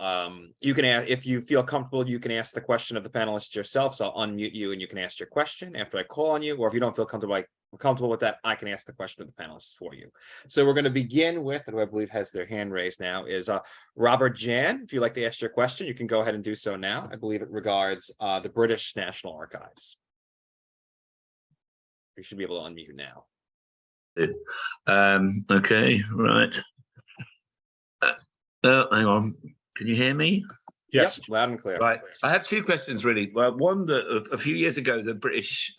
you can ask, if you feel comfortable, you can ask the question of the panelists yourself. So I'll unmute you and you can ask your question after I call on you, or if you don't feel comfortable with that, I can ask the question of the panelists for you. So we're going to begin with, and who I believe has their hand raised now, is Robert Jan. If you'd like to ask your question, you can go ahead and do so now. I believe it regards the British National Archives. You should be able to unmute now. Okay, right. Hang on. Can you hear me? Yes, yep, loud and clear. Right. I have two questions really. Well, one, that a few years ago, the British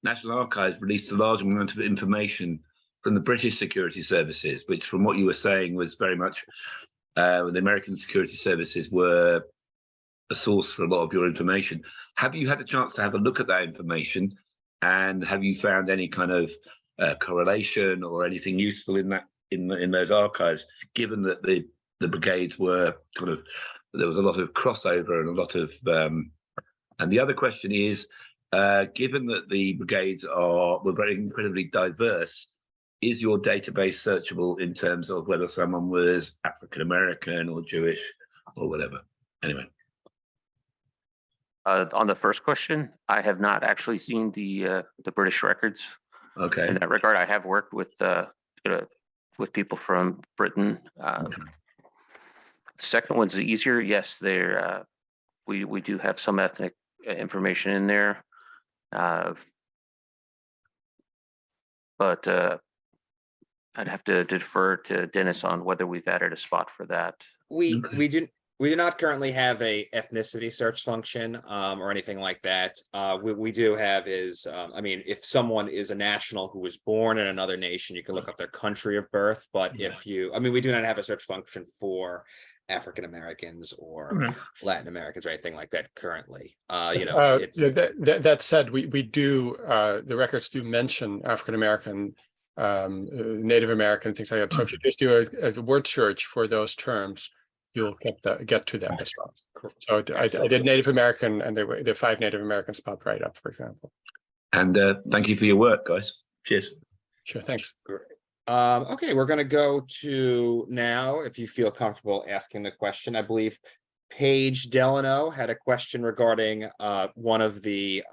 National Archives released a large amount of information from the British security services, which, from what you were saying, was very much the American security services were a source for a lot of your information. Have you had a chance to have a look at that information, and have you found any kind of correlation or anything useful in that in those archives, given that the brigades were kind of, there was a lot of crossover and a lot of and the other question is, given that the brigades were very incredibly diverse, is your database searchable in terms of whether someone was African American or Jewish or whatever? Anyway. On the first question, I have not actually seen the British records. Okay. In that regard, I have worked with people from Britain. Second one's easier. Yes, there we do have some ethnic information in there, but I'd have to defer to Dennis on whether we've added a spot for that. We do not currently have a ethnicity search function or anything like that. We do have is, I mean, if someone is a national who was born in another nation, you can look up their country of birth. But if you, I mean, we do not have a search function for African Americans or Latin Americans or anything like that currently. You know, it's that said, we do the records do mention African American, Native American, things like that. So if you just do a word search for those terms, you'll get to them as well. So I did Native American, and the 5 Native Americans popped right up, for example. And thank you for your work, guys. Cheers. Sure, thanks. great. Okay, we're going to go to now, if you feel comfortable asking the question. I believe Paige Delano had a question regarding one of the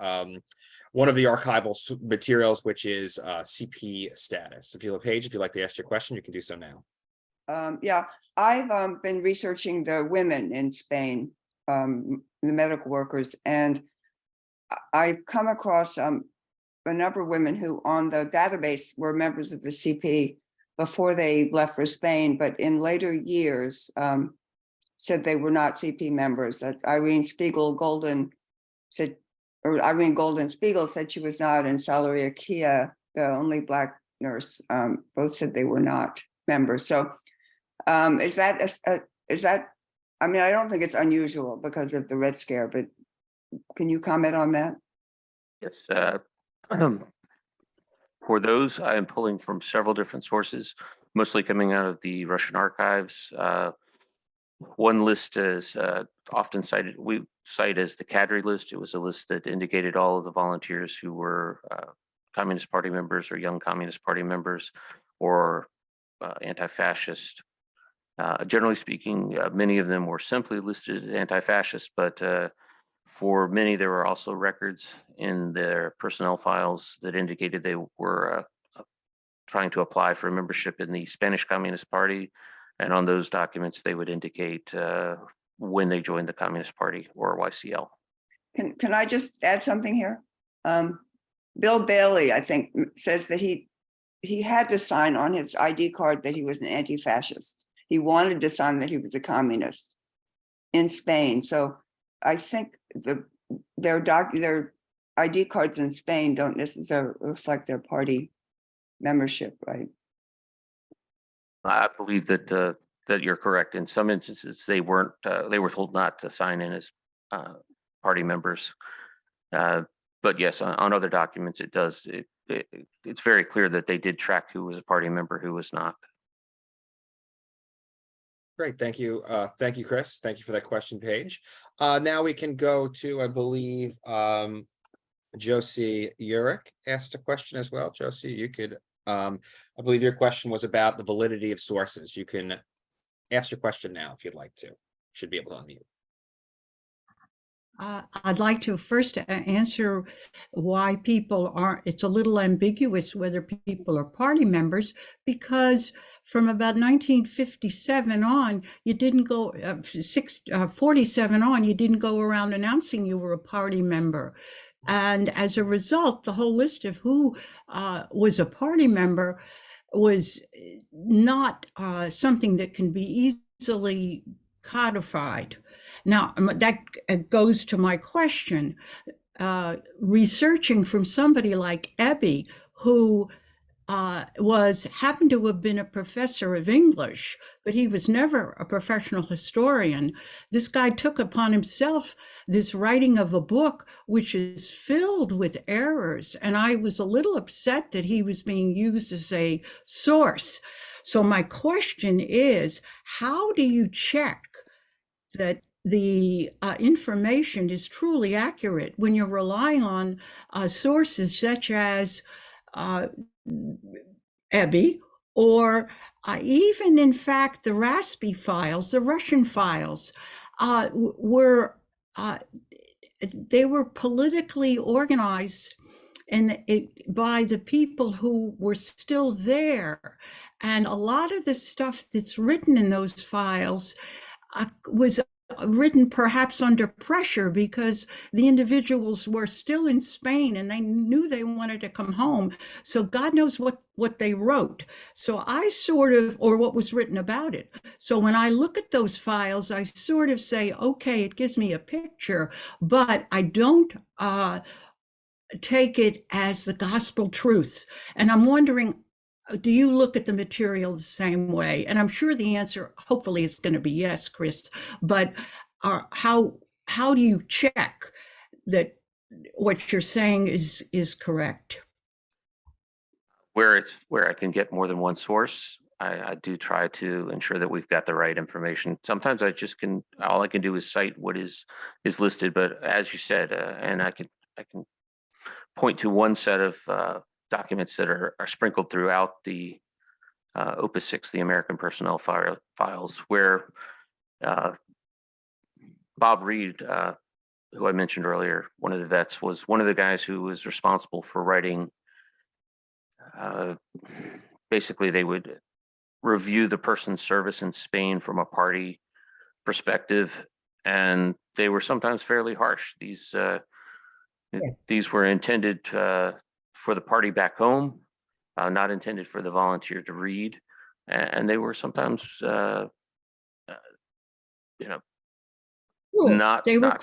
archival materials, which is CP status. If you look, Paige, if you'd like to ask your question, you can do so now. Yeah, I've been researching the women in Spain, the medical workers, and I've come across a number of women who on the database were members of the CP before they left for Spain, but in later years said they were not CP members. That Irene Golden Spiegel said she was not, and Salaria Kia, the only Black nurse, both said they were not members. So is that, I mean, I don't think it's unusual because of the Red Scare, but can you comment on that? Yes. For those, I am pulling from several different sources, mostly coming out of the Russian archives. One list is often cited, we cite as the cadre list. It was a list that indicated all of the volunteers who were Communist Party members or young Communist Party members or anti-fascist. Generally speaking, many of them were simply listed as anti-fascist, but for many, there were also records in their personnel files that indicated they were trying to apply for membership in the Spanish Communist Party. And on those documents, they would indicate when they joined the Communist Party or YCL. Can I just add something here? Bill Bailey, I think, says that he had to sign on his ID card that he was an anti-fascist. He wanted to sign that he was a communist in Spain. So I think their ID cards in Spain don't necessarily reflect their party membership, right? I believe that you're correct. In some instances, they weren't. They were told not to sign in as party members. But yes, on other documents, it does. It's very clear that they did track who was a party member, who was not. Great, thank you. Thank you, Chris. Thank you for that question, Paige. Now we can go to, I believe, Josie Urich asked a question as well. Josie, you could, I believe your question was about the validity of sources. You can ask your question now if you'd like to. Should be able to unmute. I'd like to first answer why people aren't, it's a little ambiguous whether people are party members, because from about 1957 on, you didn't go, 47 on, you didn't go around announcing you were a party member. And as a result, the whole list of who was a party member was not something that can be easily codified. Now, that goes to my question. Researching from somebody like Ebby, who happened to have been a professor of English, but he was never a professional historian. This guy took upon himself this writing of a book which is filled with errors, and I was a little upset that he was being used as a source. So my question is, how do you check that the information is truly accurate when you're relying on sources such as Ebby, or even in fact the Raspy files, the Russian files, were they were politically organized and by the people who were still there. And a lot of the stuff that's written in those files was written perhaps under pressure because the individuals were still in Spain and they knew they wanted to come home. So God knows what they wrote. So I sort of, or what was written about it. So when I look at those files, I sort of say, okay, it gives me a picture, but I don't take it as the gospel truth. And I'm wondering, do you look at the material the same way? And I'm sure the answer, hopefully, is going to be yes, Chris. But how do you check that what you're saying is correct? Where I can get more than one source, I do try to ensure that we've got the right information. Sometimes all I can do is cite what is listed. But as you said, and I can point to one set of documents that are sprinkled throughout the Opus 6, the American Personnel Files, where Bob Reed, who I mentioned earlier, one of the vets, was one of the guys who was responsible for writing. Basically, they would review the person's service in Spain from a party perspective, and they were sometimes fairly harsh. These were intended for the party back home, not intended for the volunteer to read, and they were sometimes, Cool. not. They were.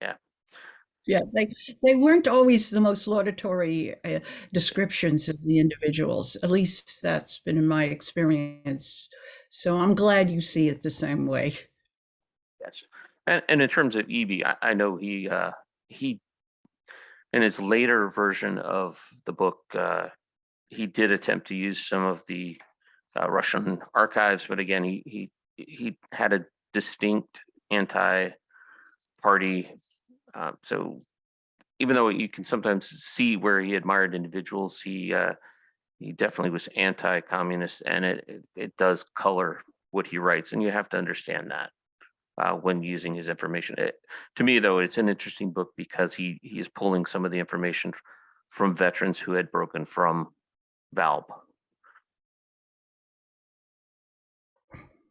Yeah. Yeah, they weren't always the most laudatory descriptions of the individuals. At least that's been in my experience. So I'm glad you see it the same way. Yes, and in terms of EB, I know he in his later version of the book, he did attempt to use some of the Russian archives, but again, he had a distinct anti-party. So even though you can sometimes see where he admired individuals, he definitely was anti-communist, and it does color what he writes, and you have to understand that when using his information. To me, though, it's an interesting book because he is pulling some of the information from veterans who had broken from VALB.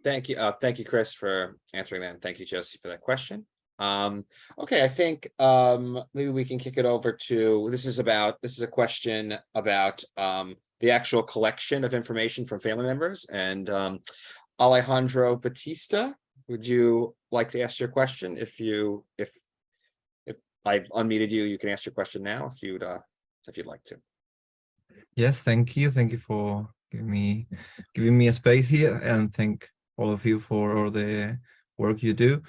Thank you, Chris, for answering that, and thank you, Josie, for that question. Okay, I think maybe we can kick it over to, this is a question about the actual collection of information from family members. And Alejandro Batista, would you like to ask your question? If I've unmuted you, you can ask your question now if you'd like to. Yes, thank you. Thank you for giving me a space here, and thank all of you for all the work you do.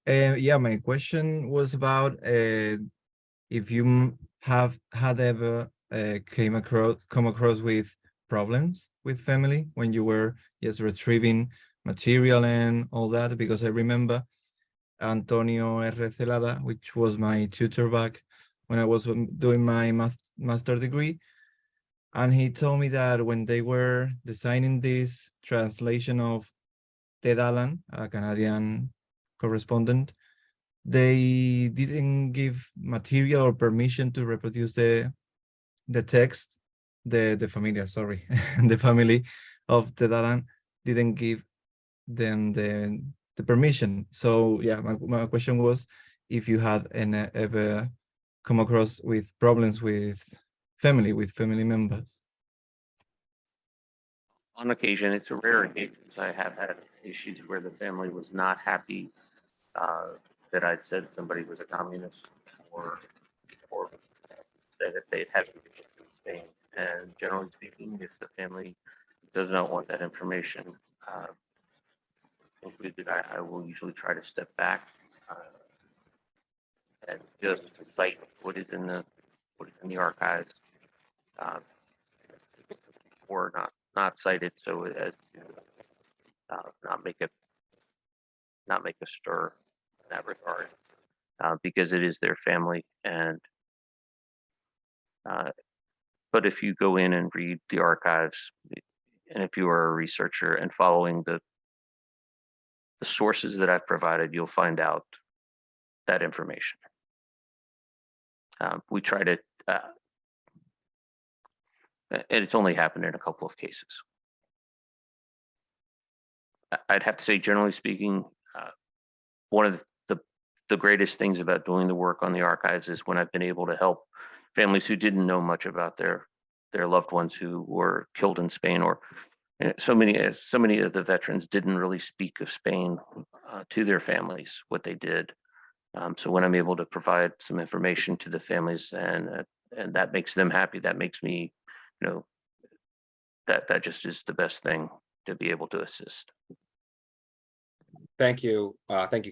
Yeah, my question was about if you have ever come across with problems with family when you were just retrieving material and all that, because I remember Antonio R. Celada, which was my tutor back when I was doing my master degree. And he told me that when they were designing this translation of Ted Allen, a Canadian correspondent, they didn't give material or permission to reproduce the text. The family of Ted Allen didn't give them the permission. So yeah, my question was if you had ever come across with problems with family members. On occasion, it's a rare occasion. I have had issues where the family was not happy that I'd said somebody was a communist or that they'd had to stay. And generally speaking, if the family does not want that information included, I will usually try to step back and just cite what is in the archives, or not cite it so as to not make a stir in that regard, because it is their family. And but if you go in and read the archives, and if you are a researcher and following the sources that I've provided, you'll find out that information. We try to, and it's only happened in a couple of cases. I'd have to say, generally speaking, one of the greatest things about doing the work on the archives is when I've been able to help families who didn't know much about their loved ones who were killed in Spain, or so many of the veterans didn't really speak of Spain to their families, what they did. So when I'm able to provide some information to the families and that makes them happy, that makes me, that just is the best thing to be able to assist. Thank you,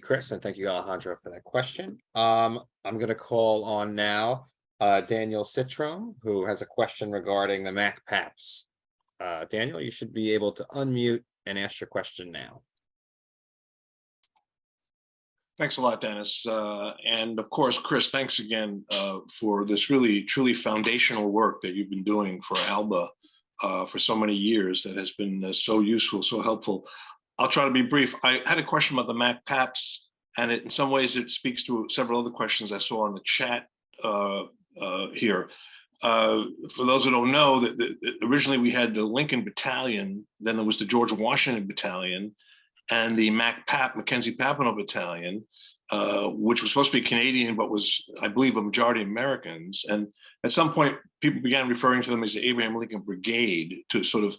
Chris, and thank you, Alejandro, for that question. I'm going to call on now Daniel Citron, who has a question regarding the MacPaps. Daniel, you should be able to unmute and ask your question now. Thanks a lot, Dennis. And of course, Chris, thanks again for this really, truly foundational work that you've been doing for ALBA for so many years that has been so useful, so helpful. I'll try to be brief. I had a question about the MacPaps, and in some ways it speaks to several other questions I saw on the chat here. For those who don't know, that originally we had the Lincoln Battalion, then there was the George Washington Battalion, and the Mackenzie Papineau Battalion, which was supposed to be Canadian, but was, I believe, a majority Americans. And at some point, people began referring to them as the Abraham Lincoln Brigade to sort of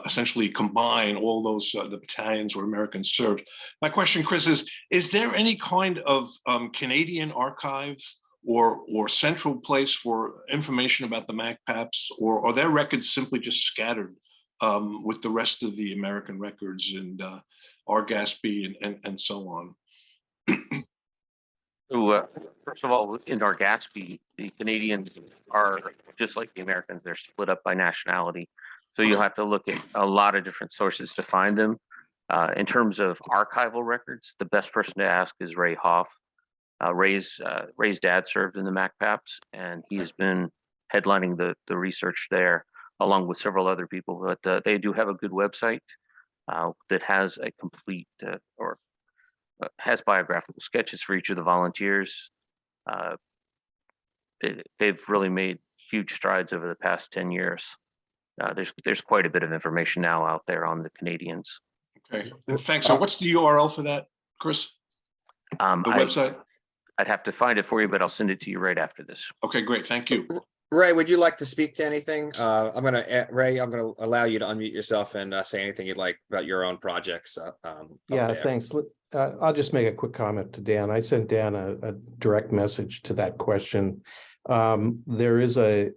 essentially combine all those the battalions where Americans served. My question, Chris, is there any kind of Canadian archive or central place for information about the MacPaps, or are their records simply just scattered with the rest of the American records and Argasby and so on? So, first of all, in Argasby, the Canadians are just like the Americans. They're split up by nationality. So you'll have to look at a lot of different sources to find them. In terms of archival records, the best person to ask is Ray Hoff. Ray's dad served in the MacPaps, and he has been headlining the research there, along with several other people. But they do have a good website that has a complete has biographical sketches for each of the volunteers. They've really made huge strides over the past 10 years. There's quite a bit of information now out there on the Canadians. Okay, thanks. So what's the URL for that, Chris? The website? I'd have to find it for you, but I'll send it to you right after this. Okay, great. Thank you. Ray, would you like to speak to anything? Ray, I'm going to allow you to unmute yourself and say anything you'd like about your own projects. Yeah, thanks. I'll just make a quick comment to Dan. I sent Dan a direct message to that question. There is a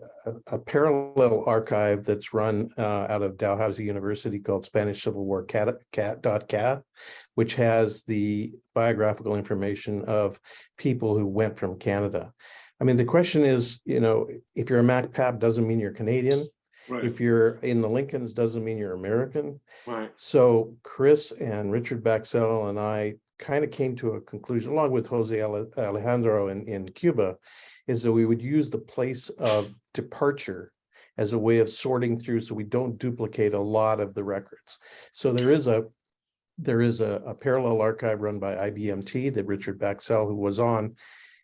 parallel archive that's run out of Dalhousie University called Spanish Civil War cat, which has the biographical information of people who went from Canada. I mean, the question is, if you're a MacPap, doesn't mean you're Canadian. Right. If you're in the Lincolns, doesn't mean you're American. Right. So Chris and Richard Baxell and I kind of came to a conclusion, along with Jose Alejandro in Cuba, is that we would use the place of departure as a way of sorting through so we don't duplicate a lot of the records. So there is a parallel archive run by IBMT that Richard Baxell, who was on,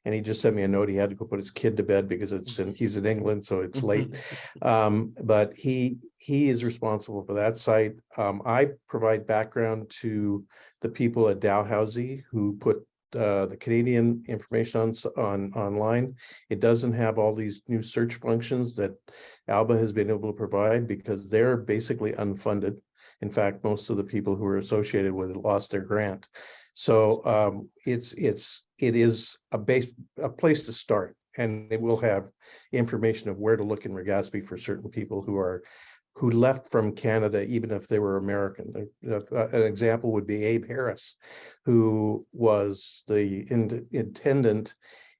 and he just sent me a note. He had to go put his kid to bed because he's in England, so it's late. But he is responsible for that site. I provide background to the people at Dalhousie who put the Canadian information online. It doesn't have all these new search functions that ALBA has been able to provide because they're basically unfunded. In fact, most of the people who are associated with it lost their grant. So it is a place to start, and it will have information of where to look in Regasby for certain people who left from Canada, even if they were American. An example would be Abe Harris, who was the intendant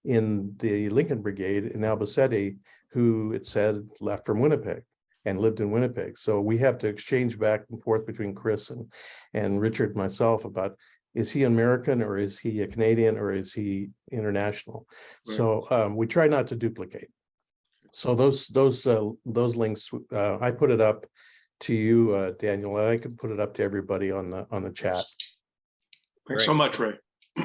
in the Lincoln Brigade in Albacete, who it said left from Winnipeg and lived in Winnipeg. So we have to exchange back and forth between Chris and Richard and myself about, is he American or is he a Canadian or is he international? Right. So we try not to duplicate. So those links, I put it up to you, Daniel, and I can put it up to everybody on the chat. Thanks so much, Ray.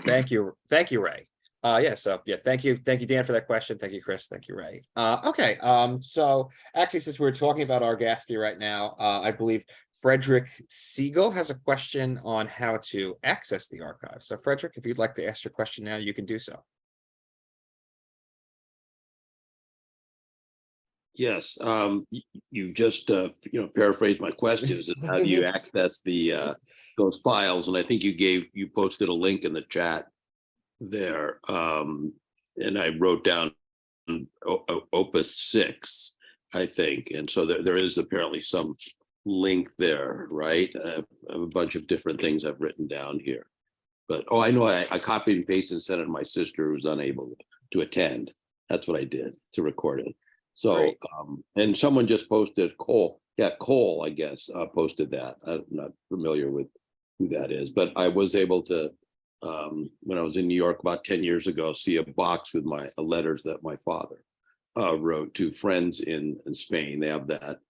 Thank you, Ray. Yeah, so yeah, thank you, Dan, for that question. Thank you, Chris. Thank you, Ray. Okay, so actually, since we're talking about Argosby right now, I believe Frederick Siegel has a question on how to access the archive. So Frederick, if you'd like to ask your question now, you can do so. Yes, you just paraphrased my questions. And how do you access the those files? And I think you posted a link in the chat there, and I wrote down Opus 6, I think, and so there is apparently some link there, right? A bunch of different things I've written down here, but I know I copied and pasted and sent it to my sister who was unable to attend. That's what I did to record it. So, and someone just posted Cole, I guess, posted that. I'm not familiar with who that is, but I was able to, when I was in New York about 10 years ago, see a box with my letters that my father wrote to friends in Spain. They have that at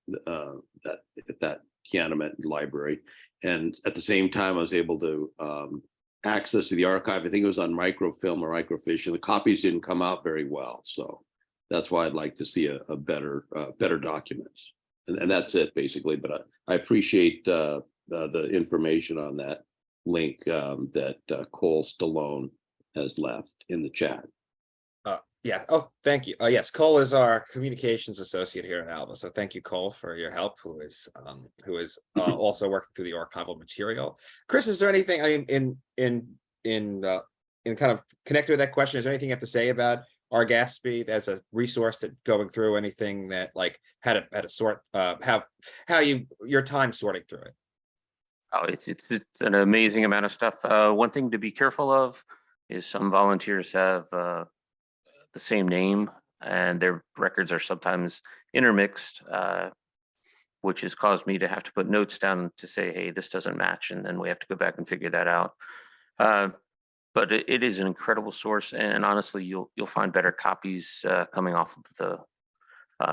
that Tiananmen library. And at the same time, I was able to access to the archive. I think it was on microfilm or microfiche, and the copies didn't come out very well. So that's why I'd like to see a better documents. And that's it basically, but I appreciate the information on that link that Cole Stallone has left in the chat. Yeah. Oh, thank you. Yes, Cole is our communications associate here at ALBA. So thank you, Cole, for your help. Who is also working through the archival material. Chris, is there anything? I mean, in kind of connected with that question, is there anything you have to say about Argosby as a resource that going through anything that like how to sort how your time sorting through it? Oh, it's an amazing amount of stuff. One thing to be careful of is some volunteers have the same name and their records are sometimes intermixed, which has caused me to have to put notes down to say, hey, this doesn't match, and then we have to go back and figure that out. But it is an incredible source, and honestly, you'll find better copies coming off of the.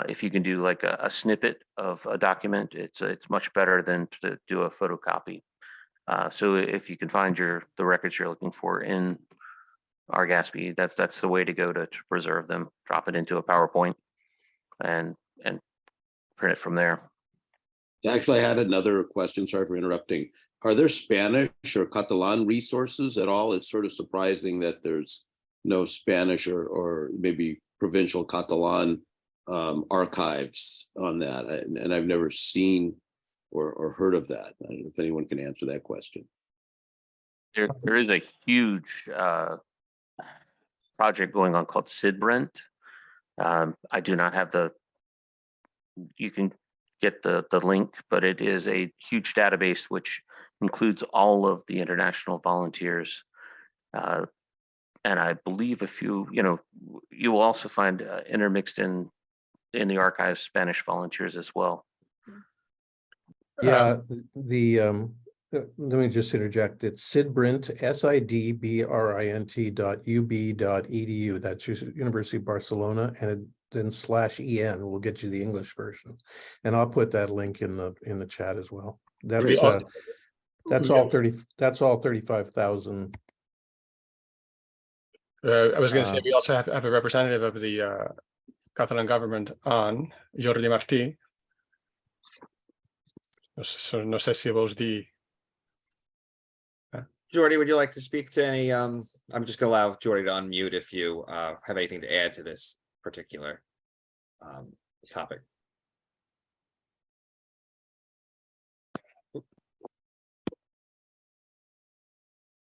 If you can do like a snippet of a document, it's much better than to do a photocopy. So if you can find the records you're looking for in Argosby, that's the way to go to preserve them. Drop it into a PowerPoint and print it from there. Actually, I had another question. Sorry for interrupting. Are there Spanish or Catalan resources at all? It's sort of surprising that there's no Spanish or maybe provincial Catalan archives on that. And I've never seen or heard of that. I don't know if anyone can answer that question. There is a huge project going on called SIDBRENT. I do not have you can get the link, but it is a huge database which includes all of the international volunteers. And I believe you will also find intermixed in the archives Spanish volunteers as well. Yeah, let me just interject. It's SIDBRINT, SIDBRINT.ub.edu. That's University of Barcelona, and then /en will get you the English version. And I'll put that link in the chat as well. That's all 35,000. I was going to say we also have a representative of the Catalan government on, Jordi Martí. So no sé si vols dir. Jordi, would you like to speak to any? I'm just going to allow Jordi to unmute if you have anything to add to this particular topic.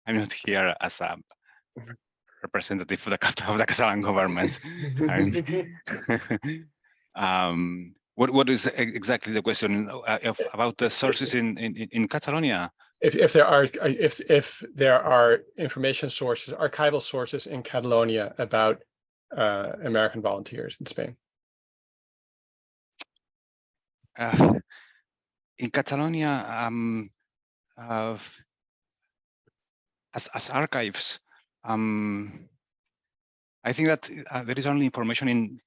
I'm not here as a representative of the Catalan government. What is exactly the question about the sources in Catalonia? If there are information sources, archival sources in Catalonia about American volunteers in Spain. In Catalonia, as archives, I think that there is only information in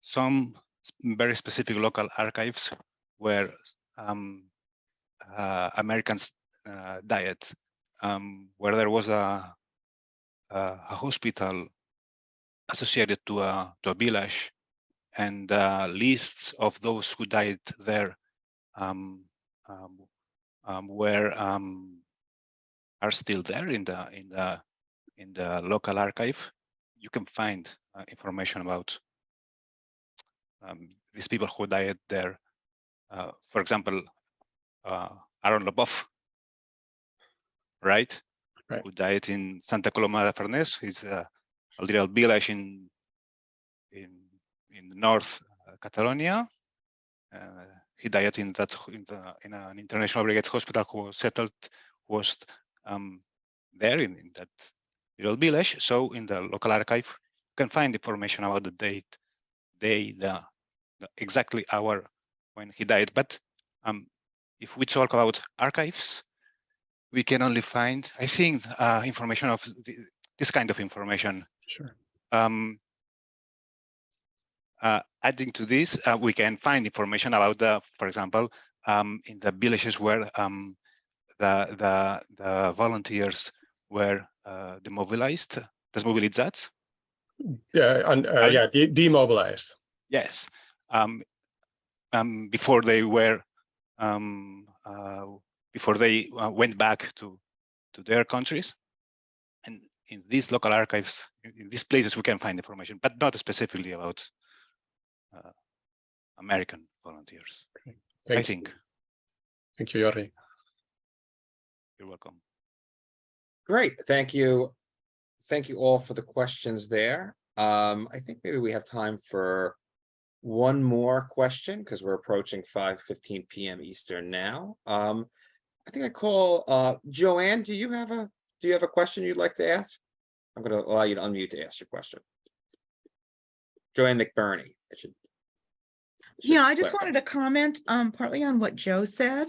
some very specific local archives where Americans died, where there was a a hospital associated to a village, and lists of those who died there are still there in the local archive. You can find information about these people who died there. For example, Adolph, right? Who died in Santa Coloma de Farners. It's a little village in North Catalonia. He died in an international brigade hospital who was settled, was there in that little village. So in the local archive, you can find information about the date, the exactly hour when he died. But if we talk about archives, we can only find, I think, information of this kind of information. Sure. Adding to this, we can find information about for example, in the villages where the volunteers were demobilized, desmobilized. Yeah, demobilized. Yes, before they were before they went back to their countries. And in these local archives, in these places, we can find information, but not specifically about American volunteers. Okay. I think. Thank you, Jordi. You're welcome. Great, thank you. Thank you all for the questions there. I think maybe we have time for one more question because we're approaching 5:15 p.m. Eastern now. I think I call Joanne. Do you have a question you'd like to ask? I'm going to allow you to unmute to ask your question. Joanne McBurney. Yeah, I just wanted to comment partly on what Joe said,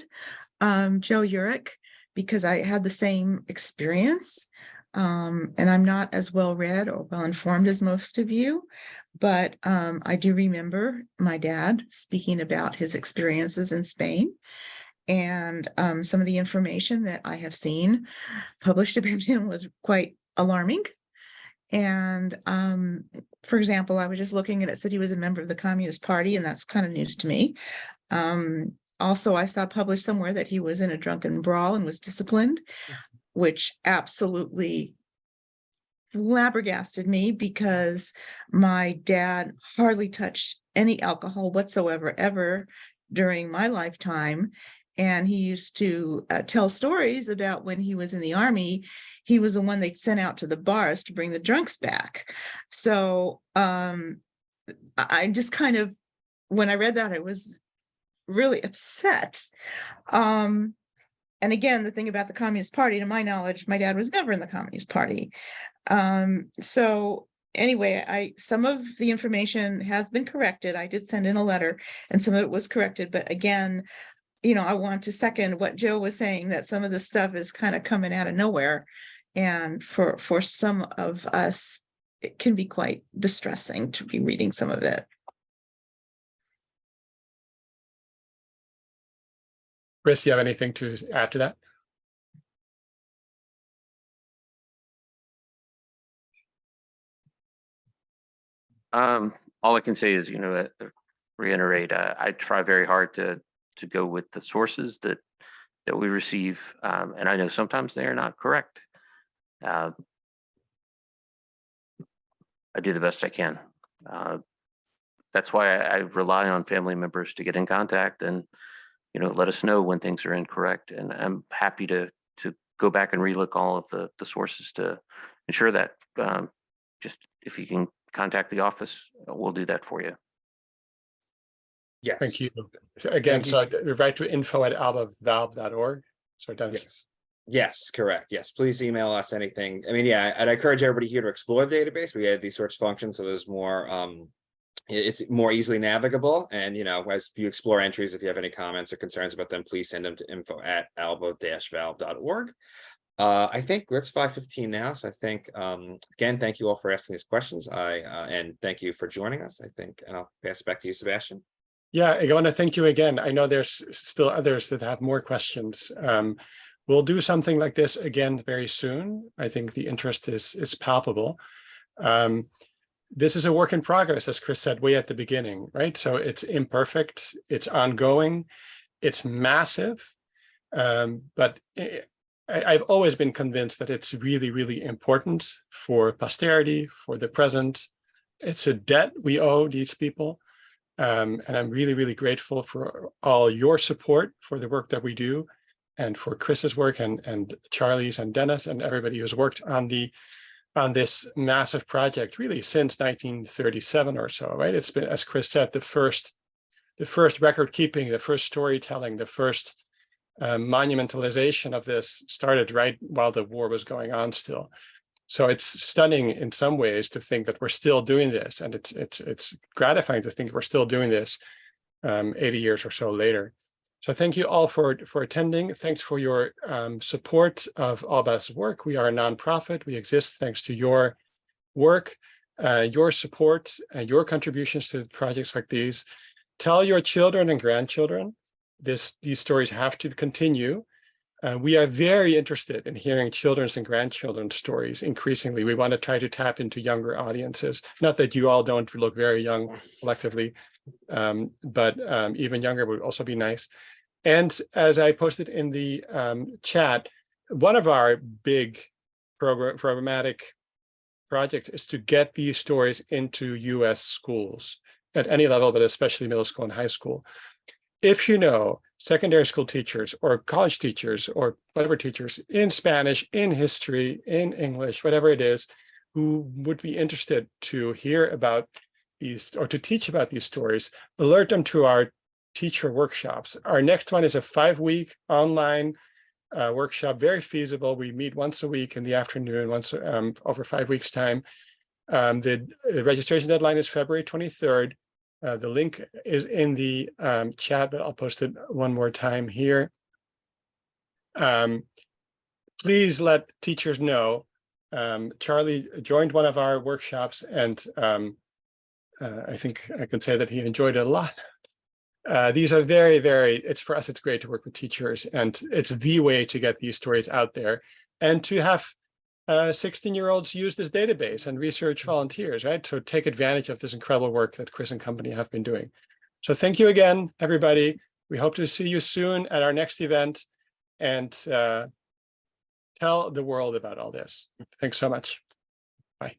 Joe Urich, because I had the same experience. And I'm not as well read or well informed as most of you, but I do remember my dad speaking about his experiences in Spain. And some of the information that I have seen published about him was quite alarming. And for example, I was just looking at it, said he was a member of the Communist Party, and that's kind of news to me. Also, I saw published somewhere that he was in a drunken brawl and was disciplined, which absolutely flabbergasted me because my dad hardly touched any alcohol whatsoever ever during my lifetime. And he used to tell stories about when he was in the army, he was the one they sent out to the bars to bring the drunks back. So I just kind of, when I read that, I was really upset. And again, the thing about the Communist Party, to my knowledge, my dad was never in the Communist Party. So anyway, some of the information has been corrected. I did send in a letter and some of it was corrected. But again, I want to second what Joe was saying, that some of this stuff is kind of coming out of nowhere. And for some of us, it can be quite distressing to be reading some of it. Chris, do you have anything to add to that? All I can say is, reiterate, I try very hard to go with the sources that we receive, and I know sometimes they are not correct. I do the best I can. That's why I rely on family members to get in contact and let us know when things are incorrect. And I'm happy to go back and relook all of the sources to ensure that. Just if you can contact the office, we'll do that for you. Yes. Thank you. Again, so write to info@albavalve.org. Sorry, Dennis. Yes. Yes, correct. Yes, please email us anything. I mean, yeah, I'd encourage everybody here to explore the database. We added these search functions, so there's more. It's more easily navigable. And as you explore entries, if you have any comments or concerns about them, please send them to info@alba-valve.org. I think it's 5:15 now, so I think again, thank you all for asking these questions. And thank you for joining us. I think, and I'll pass it back to you, Sebastian. Yeah, I want to thank you again. I know there's still others that have more questions. We'll do something like this again very soon. I think the interest is palpable. This is a work in progress, as Chris said way at the beginning, right? So it's imperfect, it's ongoing, it's massive, but I've always been convinced that it's really, really important for posterity, for the present. It's a debt we owe these people. And I'm really, really grateful for all your support for the work that we do, and for Chris's work and Charlie's and Dennis and everybody who's worked on this massive project really since 1937 or so, right? It's been, as Chris said, the first record keeping, the first storytelling, the first monumentalization of this started right while the war was going on still. So it's stunning in some ways to think that we're still doing this, and it's gratifying to think we're still doing this 80 years or so later. So thank you all for attending. Thanks for your support of ALBA's work. We are a nonprofit. We exist thanks to your work, your support, and your contributions to projects like these. Tell your children and grandchildren. These stories have to continue. We are very interested in hearing children's and grandchildren's stories increasingly. We want to try to tap into younger audiences. Not that you all don't look very young collectively, but even younger would also be nice. And as I posted in the chat, one of our big programmatic projects is to get these stories into US schools at any level, but especially middle school and high school. If you know secondary school teachers or college teachers or whatever teachers in Spanish, in history, in English, whatever it is, who would be interested to hear about these or to teach about these stories, alert them to our teacher workshops. Our next one is a 5-week online workshop, very feasible. We meet once a week in the afternoon, once over 5 weeks' time. The registration deadline is February 23rd. The link is in the chat, but I'll post it one more time here. Please let teachers know. Charlie joined one of our workshops, and I think I can say that he enjoyed it a lot. These are very, very, for us, it's great to work with teachers, and it's the way to get these stories out there and to have 16-year-olds use this database and research volunteers, right? So take advantage of this incredible work that Chris and company have been doing. So thank you again, everybody. We hope to see you soon at our next event, and tell the world about all this. Thanks so much. Bye.